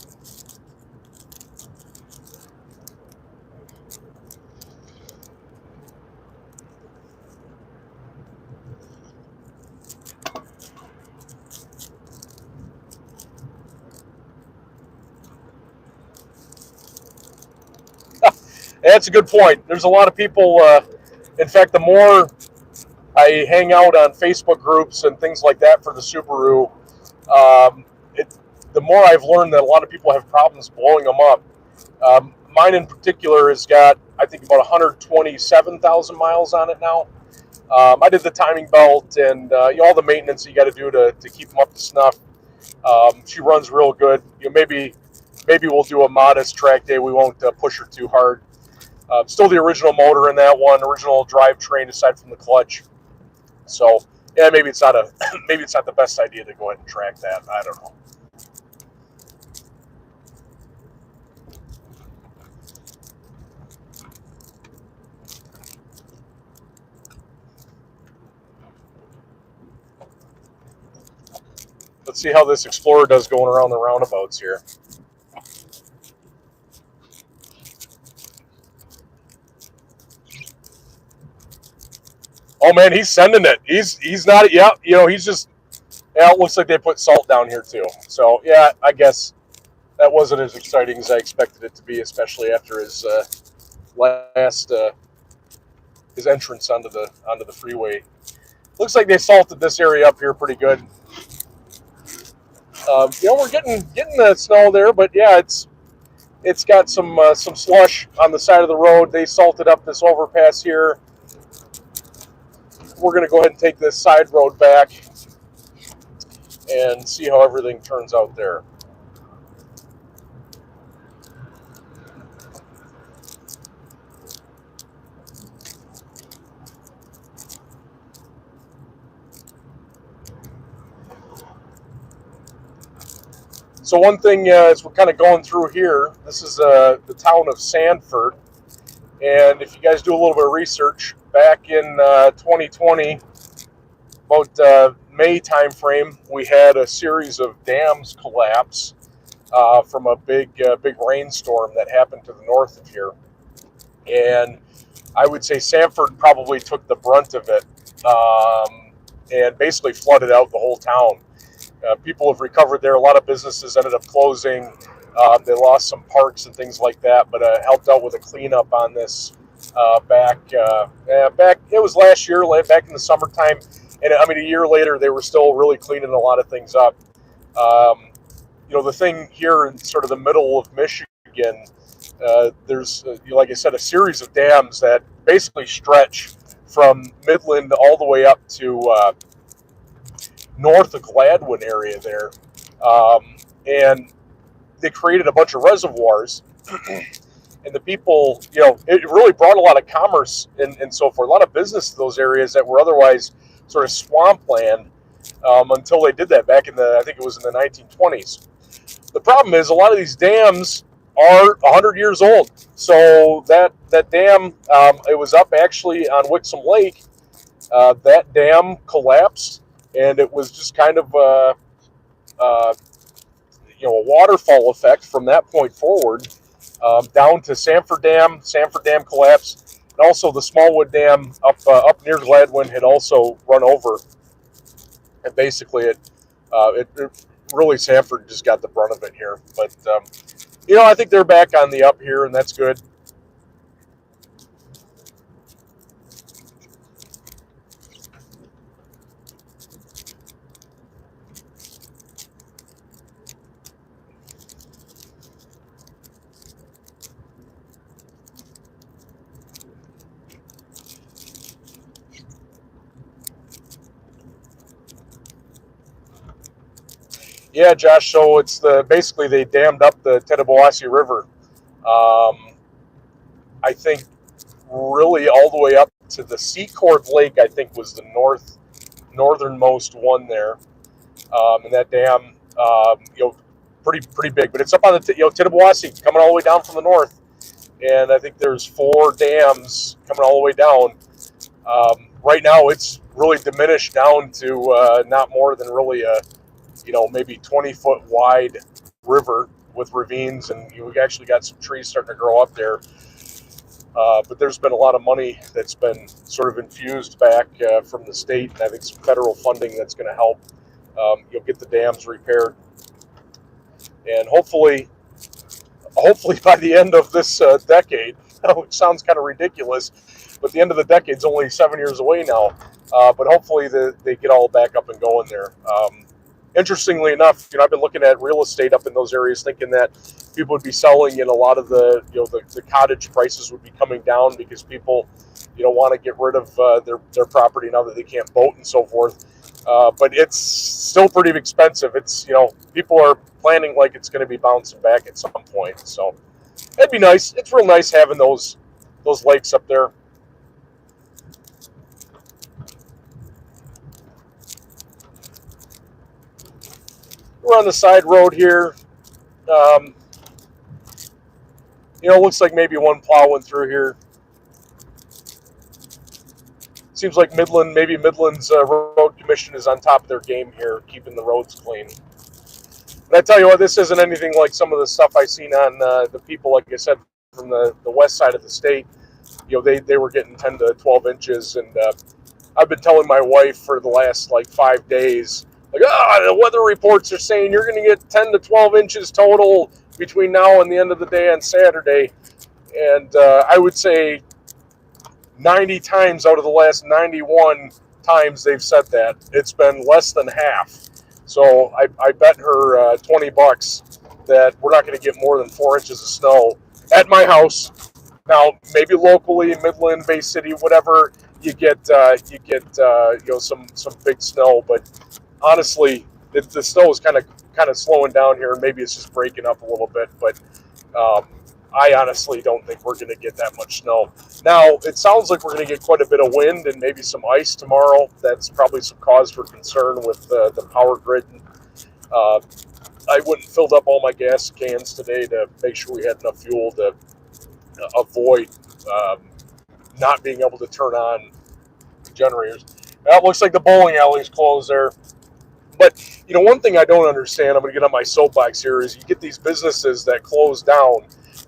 That's a good point. There's a lot of people, in fact, the more I hang out on Facebook groups and things like that for the Subaru, um, the more I've learned that a lot of people have problems blowing them up. Mine in particular has got, I think, about 127,000 miles on it now. I did the timing belt and all the maintenance you got to do to keep them up to snuff. She runs real good. Maybe we'll do a modest track day. We won't push her too hard. Still the original motor in that one, original drivetrain aside from the clutch. So yeah, maybe it's not the best idea to go ahead and track that. I don't know. Let's see how this Explorer does going around the roundabouts here. Oh man, he's sending it. He's not. Yeah, he's just. Yeah, it looks like they put salt down here too. So yeah, I guess that wasn't as exciting as I expected it to be, especially after his last his entrance onto the freeway. Looks like they salted this area up here pretty good. We're getting the snow there, but yeah, it's got some slush on the side of the road. They salted up this overpass here. We're going to go ahead and take this side road back and see how everything turns out there. So one thing as we're kind of going through here, this is the town of Sanford. And if you guys do a little bit of research, back in 2020, about May timeframe, we had a series of dams collapse from a big rainstorm that happened to the north of here. And I would say Sanford probably took the brunt of it and basically flooded out the whole town. People have recovered there. A lot of businesses ended up closing. They lost some parks and things like that, but helped out with a cleanup on this back. It was last year, back in the summertime, and I mean a year later they were still really cleaning a lot of things up. The thing here in sort of the middle of Michigan, there's like I said, a series of dams that basically stretch from Midland all the way up to north of Gladwin area there, and they created a bunch of reservoirs. And the people, it really brought a lot of commerce and so forth, a lot of business to those areas that were otherwise sort of swampland until they did that back I think it was in the 1920s. The problem is a lot of these dams are 100 years old. So that dam, it was up actually on Wixom Lake. That dam collapsed, and it was just kind of a waterfall effect from that point forward. Down to Sanford Dam collapsed, and also the Smallwood Dam up near Gladwin had also run over, and basically it really Sanford just got the brunt of it here. But I think they're back on the up here, and that's good. Yeah, Josh. So it's basically they dammed up the Tittabawassee River. I think really all the way up to the Secord Lake. I think was the northernmost one there, and that dam, pretty big. But it's up on the Tittabawassee coming all the way down from the north, and I think there's 4 dams coming all the way down. Right now, it's really diminished down to not more than really a maybe 20-foot wide river with ravines, and we actually got some trees starting to grow up there. But there's been a lot of money that's been sort of infused back from the state, and I think some federal funding that's going to help get the dams repaired, and hopefully by the end of this decade, which sounds kind of ridiculous, but the end of the decade's only 7 years away now. But hopefully they get all back up and going there. Interestingly enough, I've been looking at real estate up in those areas, thinking that people would be selling, and a lot of the cottage prices would be coming down because people, want to get rid of their property now that they can't boat and so forth. But it's still pretty expensive. It's people are planning like it's going to be bouncing back at some point. So it'd be nice. It's real nice having those lakes up there. We're on the side road here. Looks like maybe one plow went through here. Seems like Midland's road commission is on top of their game here, keeping the roads clean. But I tell you what, this isn't anything like some of the stuff I've seen on the people, like I said, from the west side of the state. They were getting 10 to 12 inches, and I've been telling my wife for the last 5 days, the weather reports are saying you're going to get 10 to 12 inches total between now and the end of the day on Saturday. And I would say 90 times out of the last 91 times they've said that, it's been less than half. So I bet her $20 that we're not going to get more than 4 inches of snow at my house. Now, maybe locally, Midland, Bay City, whatever, you get some big snow, but honestly, the snow is kind of slowing down here. Maybe it's just breaking up a little bit, but I honestly don't think we're going to get that much snow. Now, it sounds like we're going to get quite a bit of wind and maybe some ice tomorrow. That's probably some cause for concern with the power grid. I went and filled up all my gas cans today to make sure we had enough fuel to avoid not being able to turn on generators. That looks like the bowling alley's closed there. But, one thing I don't understand, I'm going to get on my soapbox here, is you get these businesses that close down.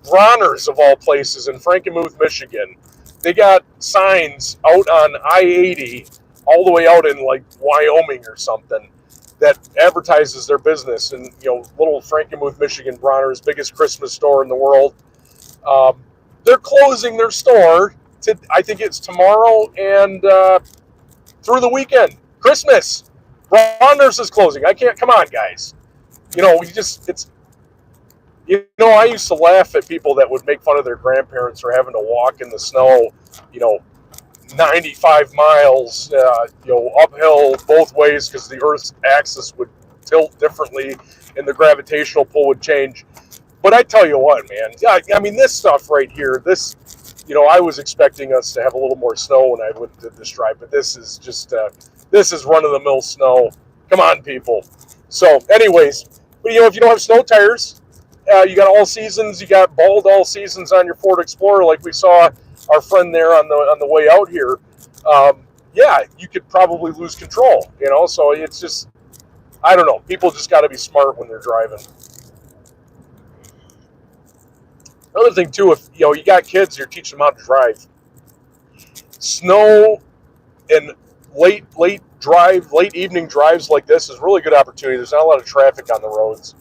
Bronner's, of all places, in Frankenmuth, Michigan. They got signs out on I-80 all the way out in, Wyoming or something that advertises their business. And, little Frankenmuth, Michigan, Bronner's, biggest Christmas store in the world. They're closing their store, I think it's tomorrow and through the weekend. Christmas. Bronner's is closing. Come on, guys. I used to laugh at people that would make fun of their grandparents for having to walk in the snow, 95 miles, uphill both ways because the Earth's axis would tilt differently and the gravitational pull would change. But I tell you what, man, I mean, this stuff right here, I was expecting us to have a little more snow when I went to this drive, but this is just, this is run-of-the-mill snow. Come on, people. So, anyways, but if you don't have snow tires, you got all seasons, you got bald all seasons on your Ford Explorer, like we saw our friend there on the way out here. You could probably lose control, so it's just, I don't know. People just got to be smart when they're driving. Another thing, too, if you got kids, you're teaching them how to drive. Snow and late evening drives like this is really good opportunity. There's not a lot of traffic on the roads.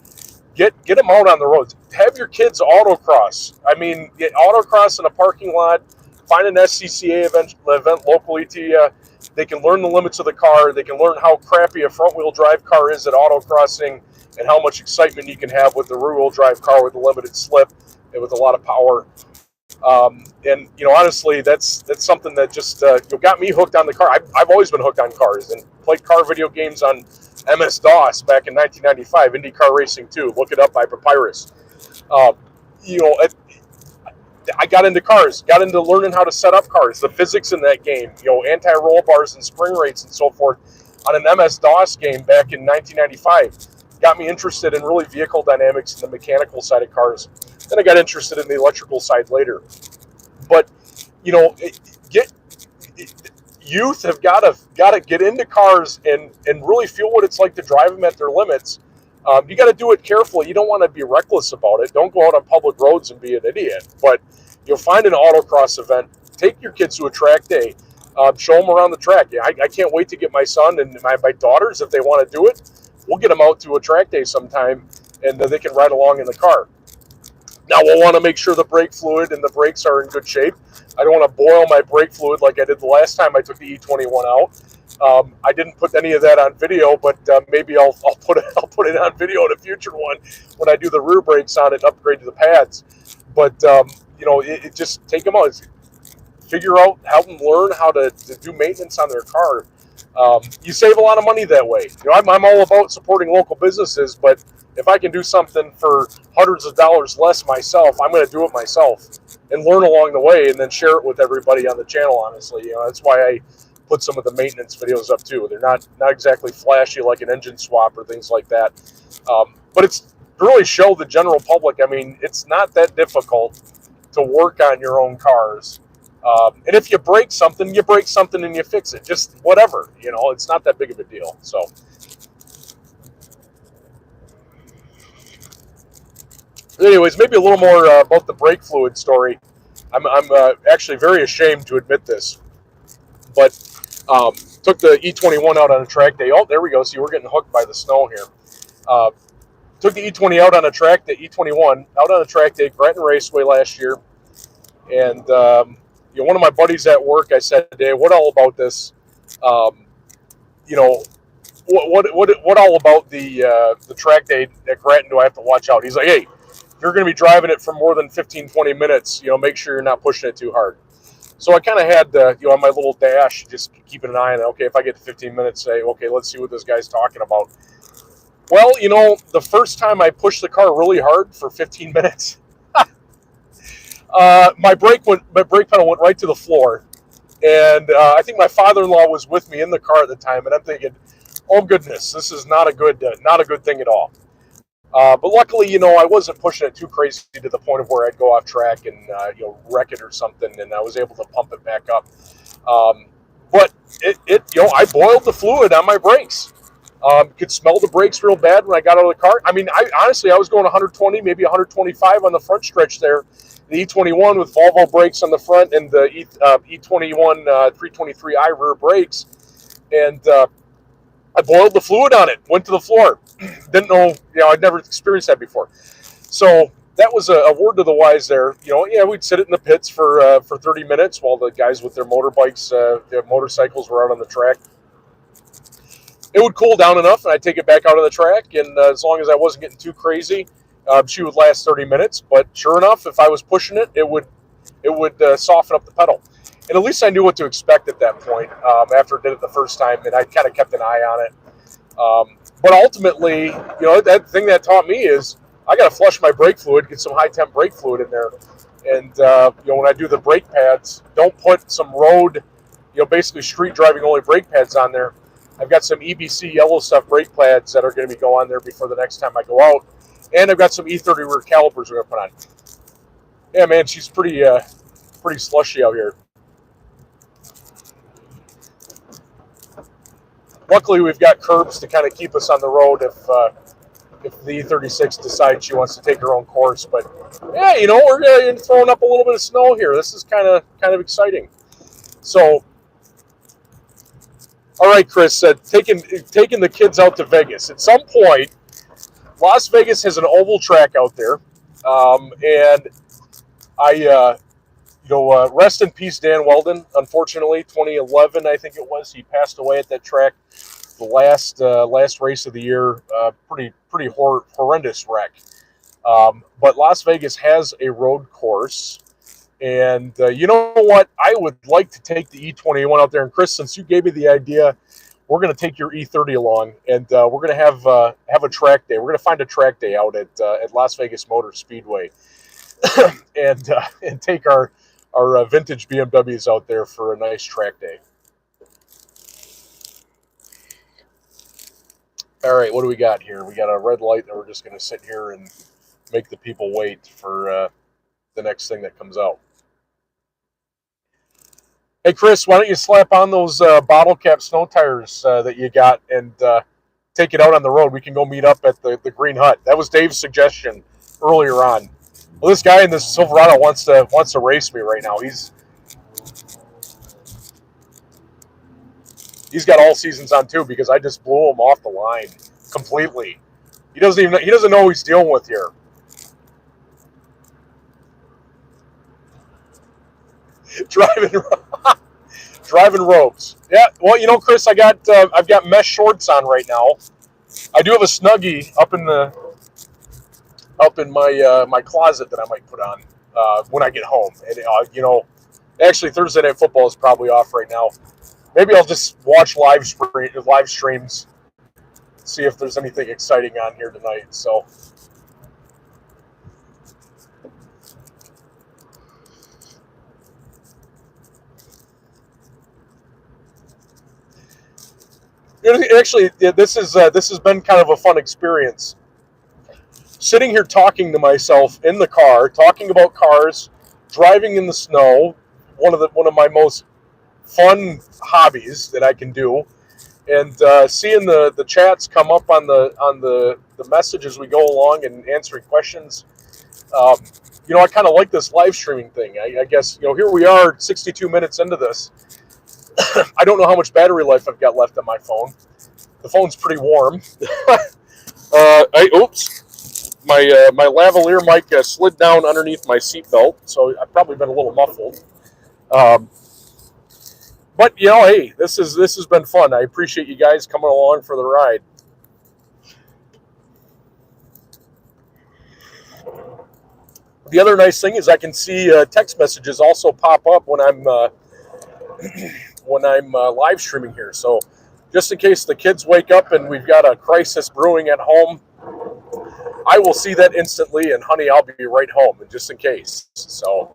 Get them out on the roads. Have your kids autocross. I mean, get autocross in a parking lot. Find an SCCA event locally to you. They can learn the limits of the car. They can learn how crappy a front-wheel drive car is at autocrossing and how much excitement you can have with the rear-wheel drive car with a limited slip and with a lot of power. And honestly, that's something that just got me hooked on the car. I've always been hooked on cars and played car video games on MS-DOS back in 1995. IndyCar Racing 2. Look it up by Papyrus. Uh, you know, I got into cars, got into learning how to set up cars, the physics in that game, anti-roll bars and spring rates and so forth on an MS-DOS game back in 1995. Got me interested in really vehicle dynamics and the mechanical side of cars. Then I got interested in the electrical side later. But, youth have got to get into cars and really feel what it's like to drive them at their limits. You got to do it carefully. You don't want to be reckless about it. Don't go out on public roads and be an idiot. But you'll find an autocross event. Take your kids to a track day. Show them around the track. I can't wait to get my son and my daughters, if they want to do it. We'll get them out to a track day sometime, and they can ride along in the car. Now, we'll want to make sure the brake fluid and the brakes are in good shape. I don't want to boil my brake fluid like I did the last time I took the E21 out. I didn't put any of that on video, but maybe I'll put it on video in a future one when I do the rear brakes on it and upgrade to the pads. But it just take them out, figure out, help them learn how to do maintenance on their car. You save a lot of money that way. I'm all about supporting local businesses, but if I can do something for hundreds of dollars less myself, I'm going to do it myself and learn along the way, and then share it with everybody on the channel. Honestly, that's why I put some of the maintenance videos up too. They're not exactly flashy like an engine swap or things like that, but it's to really show the general public. I mean, it's not that difficult to work on your own cars. And if you break something and you fix it. Just whatever, it's not that big of a deal. So, anyways, maybe a little more about the brake fluid story. I'm actually very ashamed to admit this, but took the E21 out on a track day. Oh, there we go. See, we're getting hooked by the snow here. Took the E20 out on a track day, E21 out on a track day, Granton Raceway last year, and one of my buddies at work, I said, "Hey, what all about this? What all about the track day at Granton do I have to watch out?" He's like, "Hey, if you're going to be driving it for more than 15, 20 minutes, make sure you're not pushing it too hard." So I kind of had, on my little dash, just keeping an eye on it. Okay, if I get to 15 minutes, say, okay, let's see what this guy's talking about. Well, the first time I pushed the car really hard for 15 minutes, my brake pedal went right to the floor. And I think my father-in-law was with me in the car at the time, and I'm thinking, oh goodness, this is not a good thing at all. But luckily, I wasn't pushing it too crazy to the point of where I'd go off track and wreck it or something, and I was able to pump it back up. But I boiled the fluid on my brakes. Could smell the brakes real bad when I got out of the car. I mean, I was going 120, maybe 125 on the front stretch there. The E21 with Volvo brakes on the front and the E21 323i rear brakes, and I boiled the fluid on it. Went to the floor. Didn't know, I'd never experienced that before. So that was a word to the wise there. We'd sit it in the pits for 30 minutes while the guys with their motorbikes, their motorcycles were out on the track. It would cool down enough, and I'd take it back out of the track, and as long as I wasn't getting too crazy, she would last 30 minutes. But sure enough, if I was pushing it, it would soften up the pedal. And at least I knew what to expect at that point after I did it the first time, and I kind of kept an eye on it. But ultimately, that thing that taught me is I got to flush my brake fluid, get some high-temp brake fluid in there. And, when I do the brake pads, don't put some road, basically street driving only brake pads on there. I've got some EBC yellow stuff brake pads that are going to be going on there before the next time I go out. And I've got some E30 rear calipers we're going to put on. Yeah, man, she's pretty slushy out here. Luckily, we've got curbs to kind of keep us on the road if the E36 decides she wants to take her own course. But yeah, we're throwing up a little bit of snow here. This is kind of exciting. So, all right, Chris, taking the kids out to Vegas. At some point, Las Vegas has an oval track out there, and I. Rest in peace, Dan Weldon. Unfortunately, 2011, I think it was, he passed away at that track. The last race of the year, pretty horrendous wreck. But Las Vegas has a road course, And you know what? I would like to take the E21 out there. And Chris, since you gave me the idea, we're going to take your E30 along, and we're going to have a track day. We're going to find a track day out at Las Vegas Motor Speedway, and take our vintage BMWs out there for a nice track day. All right, what do we got here? We got a red light that we're just going to sit here and make the people wait for the next thing that comes out. Hey, Chris, why don't you slap on those bottle cap snow tires that you got and take it out on the road? We can go meet up at the Green Hut. That was Dave's suggestion earlier on. Well, this guy in this Silverado wants to race me right now. He's got all seasons on too because I just blew him off the line completely. He doesn't know who he's dealing with here. Driving ropes. Yeah, well, you know, Chris, I've got mesh shorts on right now. I do have a Snuggie up in my closet that I might put on when I get home. And you know, actually Thursday Night Football is probably off right now. Maybe I'll just watch live streams, see if there's anything exciting on here tonight. So. Actually, this has been kind of a fun experience. Sitting here talking to myself in the car, talking about cars, driving in the snow, one of my most fun hobbies that I can do, and seeing the chats come up on the message as we go along and answering questions. You know, I kind of like this live streaming thing. I guess, you know, here we are 62 minutes into this. I don't know how much battery life I've got left on my phone. The phone's pretty warm. Oops. My lavalier mic slid down underneath my seatbelt, so I've probably been a little muffled. But, you know, hey, this has been fun. I appreciate you guys coming along for the ride. The other nice thing is I can see text messages also pop up when I'm live streaming here. So just in case the kids wake up and we've got a crisis brewing at home, I will see that instantly, and honey, I'll be right home, just in case. So.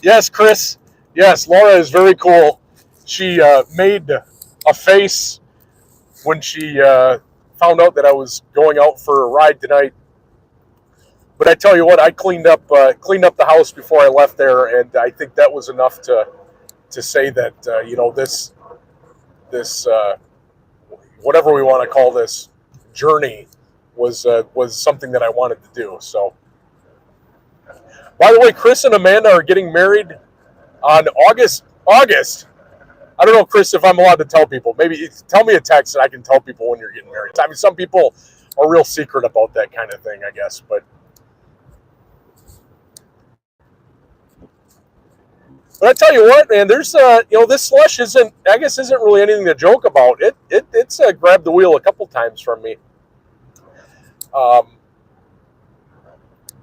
Yes, Chris. Yes, Laura is very cool. She made a face when she found out that I was going out for a ride tonight. But I tell you what, I cleaned up the house before I left there, and I think that was enough to say that you know, this whatever we want to call this journey was something that I wanted to do. So. By the way, Chris and Amanda are getting married on August. I don't know, Chris, if I'm allowed to tell people. Maybe tell me a text and I can tell people when you're getting married. I mean, some people are real secret about that kind of thing, I guess. But I tell you what, man, there's you know, this slush isn't really anything to joke about. It's grabbed the wheel a couple times from me.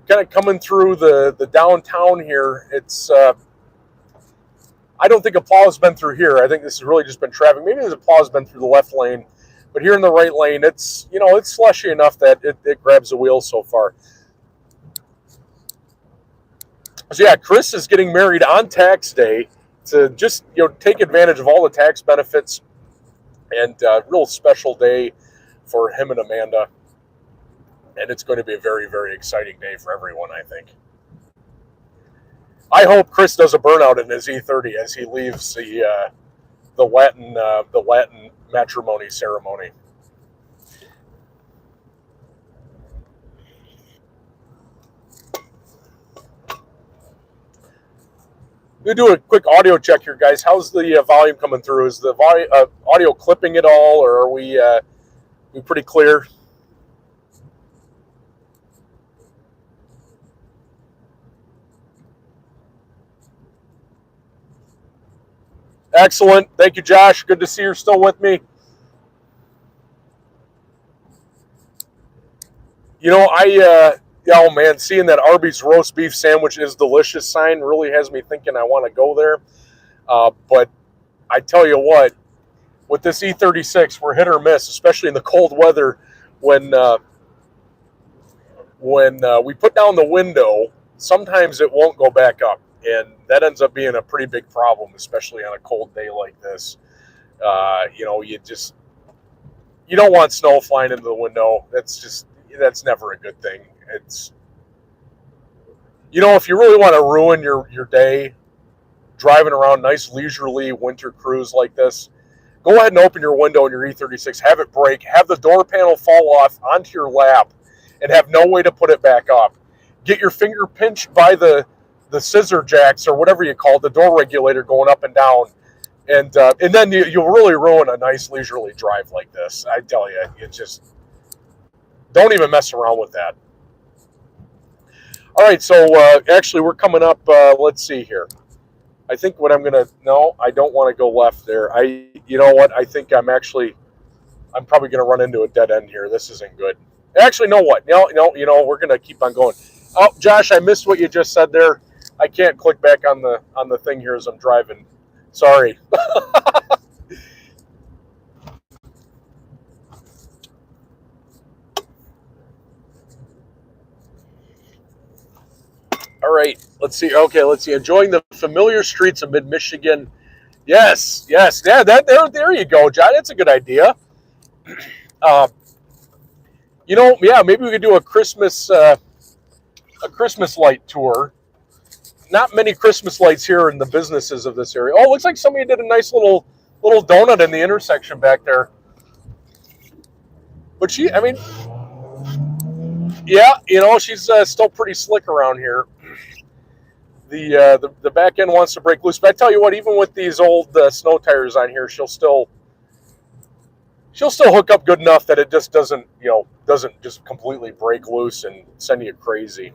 Kind of coming through the downtown here. It's I don't think a plow has been through here. I think this has really just been traffic. Maybe the plow has been through the left lane, but here in the right lane, it's, you know, it's slushy enough that it grabs the wheel so far. So yeah, Chris is getting married on tax day to just, you know, take advantage of all the tax benefits, and real special day for him and Amanda. And it's going to be a very, very exciting day for everyone, I think. I hope Chris does a burnout in his E30 as he leaves the Latin matrimony ceremony. We do a quick audio check here, guys. How's the volume coming through? Is the audio clipping at all, or are we pretty clear? Excellent. Thank you, Josh. Good to see you're still with me. Oh man, seeing that Arby's roast beef sandwich is delicious sign really has me thinking I want to go there. But I tell you what, with this E36, we're hit or miss, especially in the cold weather when we put down the window. Sometimes it won't go back up, and that ends up being a pretty big problem, especially on a cold day like this. You don't want snow flying into the window. That's never a good thing. It's, if you really want to ruin your day driving around nice leisurely winter cruise like this, go ahead and open your window in your E36, have it break, have the door panel fall off onto your lap, and have no way to put it back up. Get your finger pinched by the scissor jacks or whatever you call it, the door regulator going up and down, and then you'll really ruin a nice leisurely drive like this. I tell you, don't even mess around with that. All right, so actually we're coming up. Let's see here. I think what I'm gonna I don't want to go left there. You know what? I think I'm probably gonna run into a dead end here. This isn't good. Actually, know what? No, we're gonna keep on going. Oh, Josh, I missed what you just said there. I can't click back on the thing here as I'm driving. Sorry. All right, let's see. Okay, let's see. Enjoying the familiar streets of mid-Michigan. Yes. Yeah, there you go, John. That's a good idea. Maybe we could do a Christmas light tour. Not many Christmas lights here in the businesses of this area. Oh, it looks like somebody did a nice little donut in the intersection back there. But she's still pretty slick around here. The back end wants to break loose, but I tell you what, even with these old snow tires on here, she'll still hook up good enough that it just doesn't just completely break loose and send you crazy.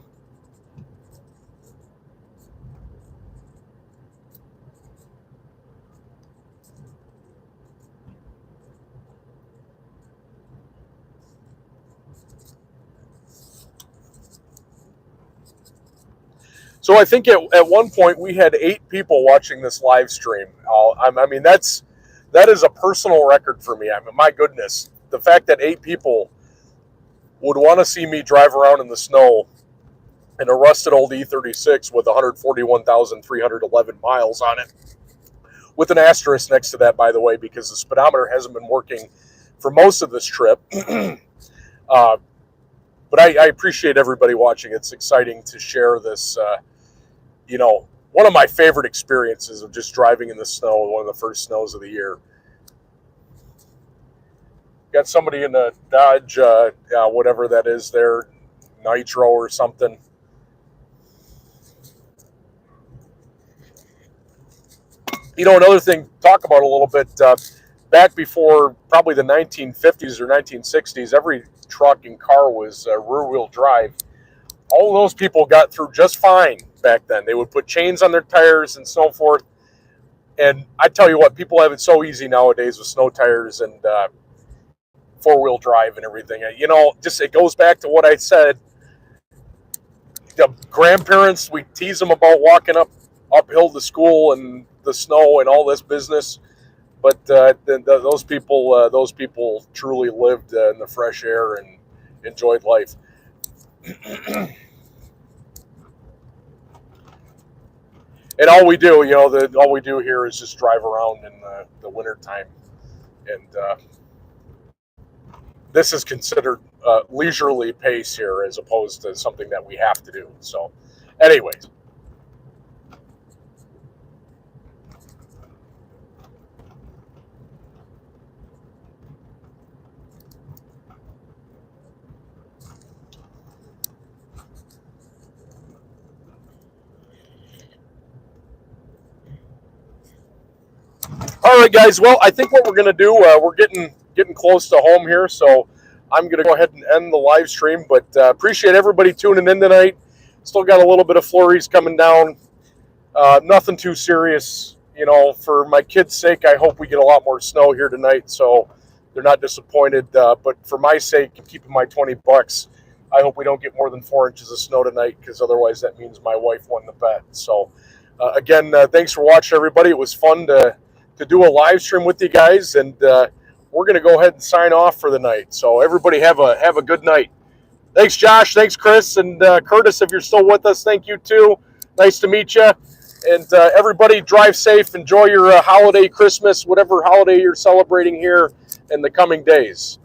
So I think at one point we had 8 people watching this live stream. That is a personal record for me. My goodness, the fact that 8 people would want to see me drive around in the snow in a rusted old E36 with 141,311 miles on it, with an asterisk next to that, by the way, because the speedometer hasn't been working for most of this trip. But I appreciate everybody watching. It's exciting to share this. One of my favorite experiences of just driving in the snow, one of the first snows of the year. Got somebody in a Dodge, whatever that is there, Nitro or something. Another thing, talk about a little bit, back before probably the 1950s or 1960s, every truck and car was rear-wheel drive. All of those people got through just fine back then. They would put chains on their tires and so forth. And I tell you what, people have it so easy nowadays with snow tires and four-wheel drive and everything. It goes back to what I said. The grandparents, we tease them about walking uphill to school and the snow and all this business. But those people truly lived in the fresh air and enjoyed life. And all we do, all we do here is just drive around in the wintertime. And this is considered leisurely pace here as opposed to something that we have to do. So, anyways. All right, guys. Well, I think what we're going to do, we're getting close to home here, so I'm going to go ahead and end the live stream. But appreciate everybody tuning in tonight. Still got a little bit of flurries coming down. Nothing too serious. For my kids' sake, I hope we get a lot more snow here tonight, so they're not disappointed. But for my sake, keeping my $20, I hope we don't get more than 4 inches of snow tonight, because otherwise that means my wife won the bet. So again, thanks for watching, everybody. It was fun to do a live stream with you guys, and we're going to go ahead and sign off for the night. So everybody have a good night. Thanks, Josh. Thanks, Chris. And Curtis, if you're still with us, thank you too. Nice to meet you. And everybody drive safe. Enjoy your holiday, Christmas, whatever holiday you're celebrating here in the coming days.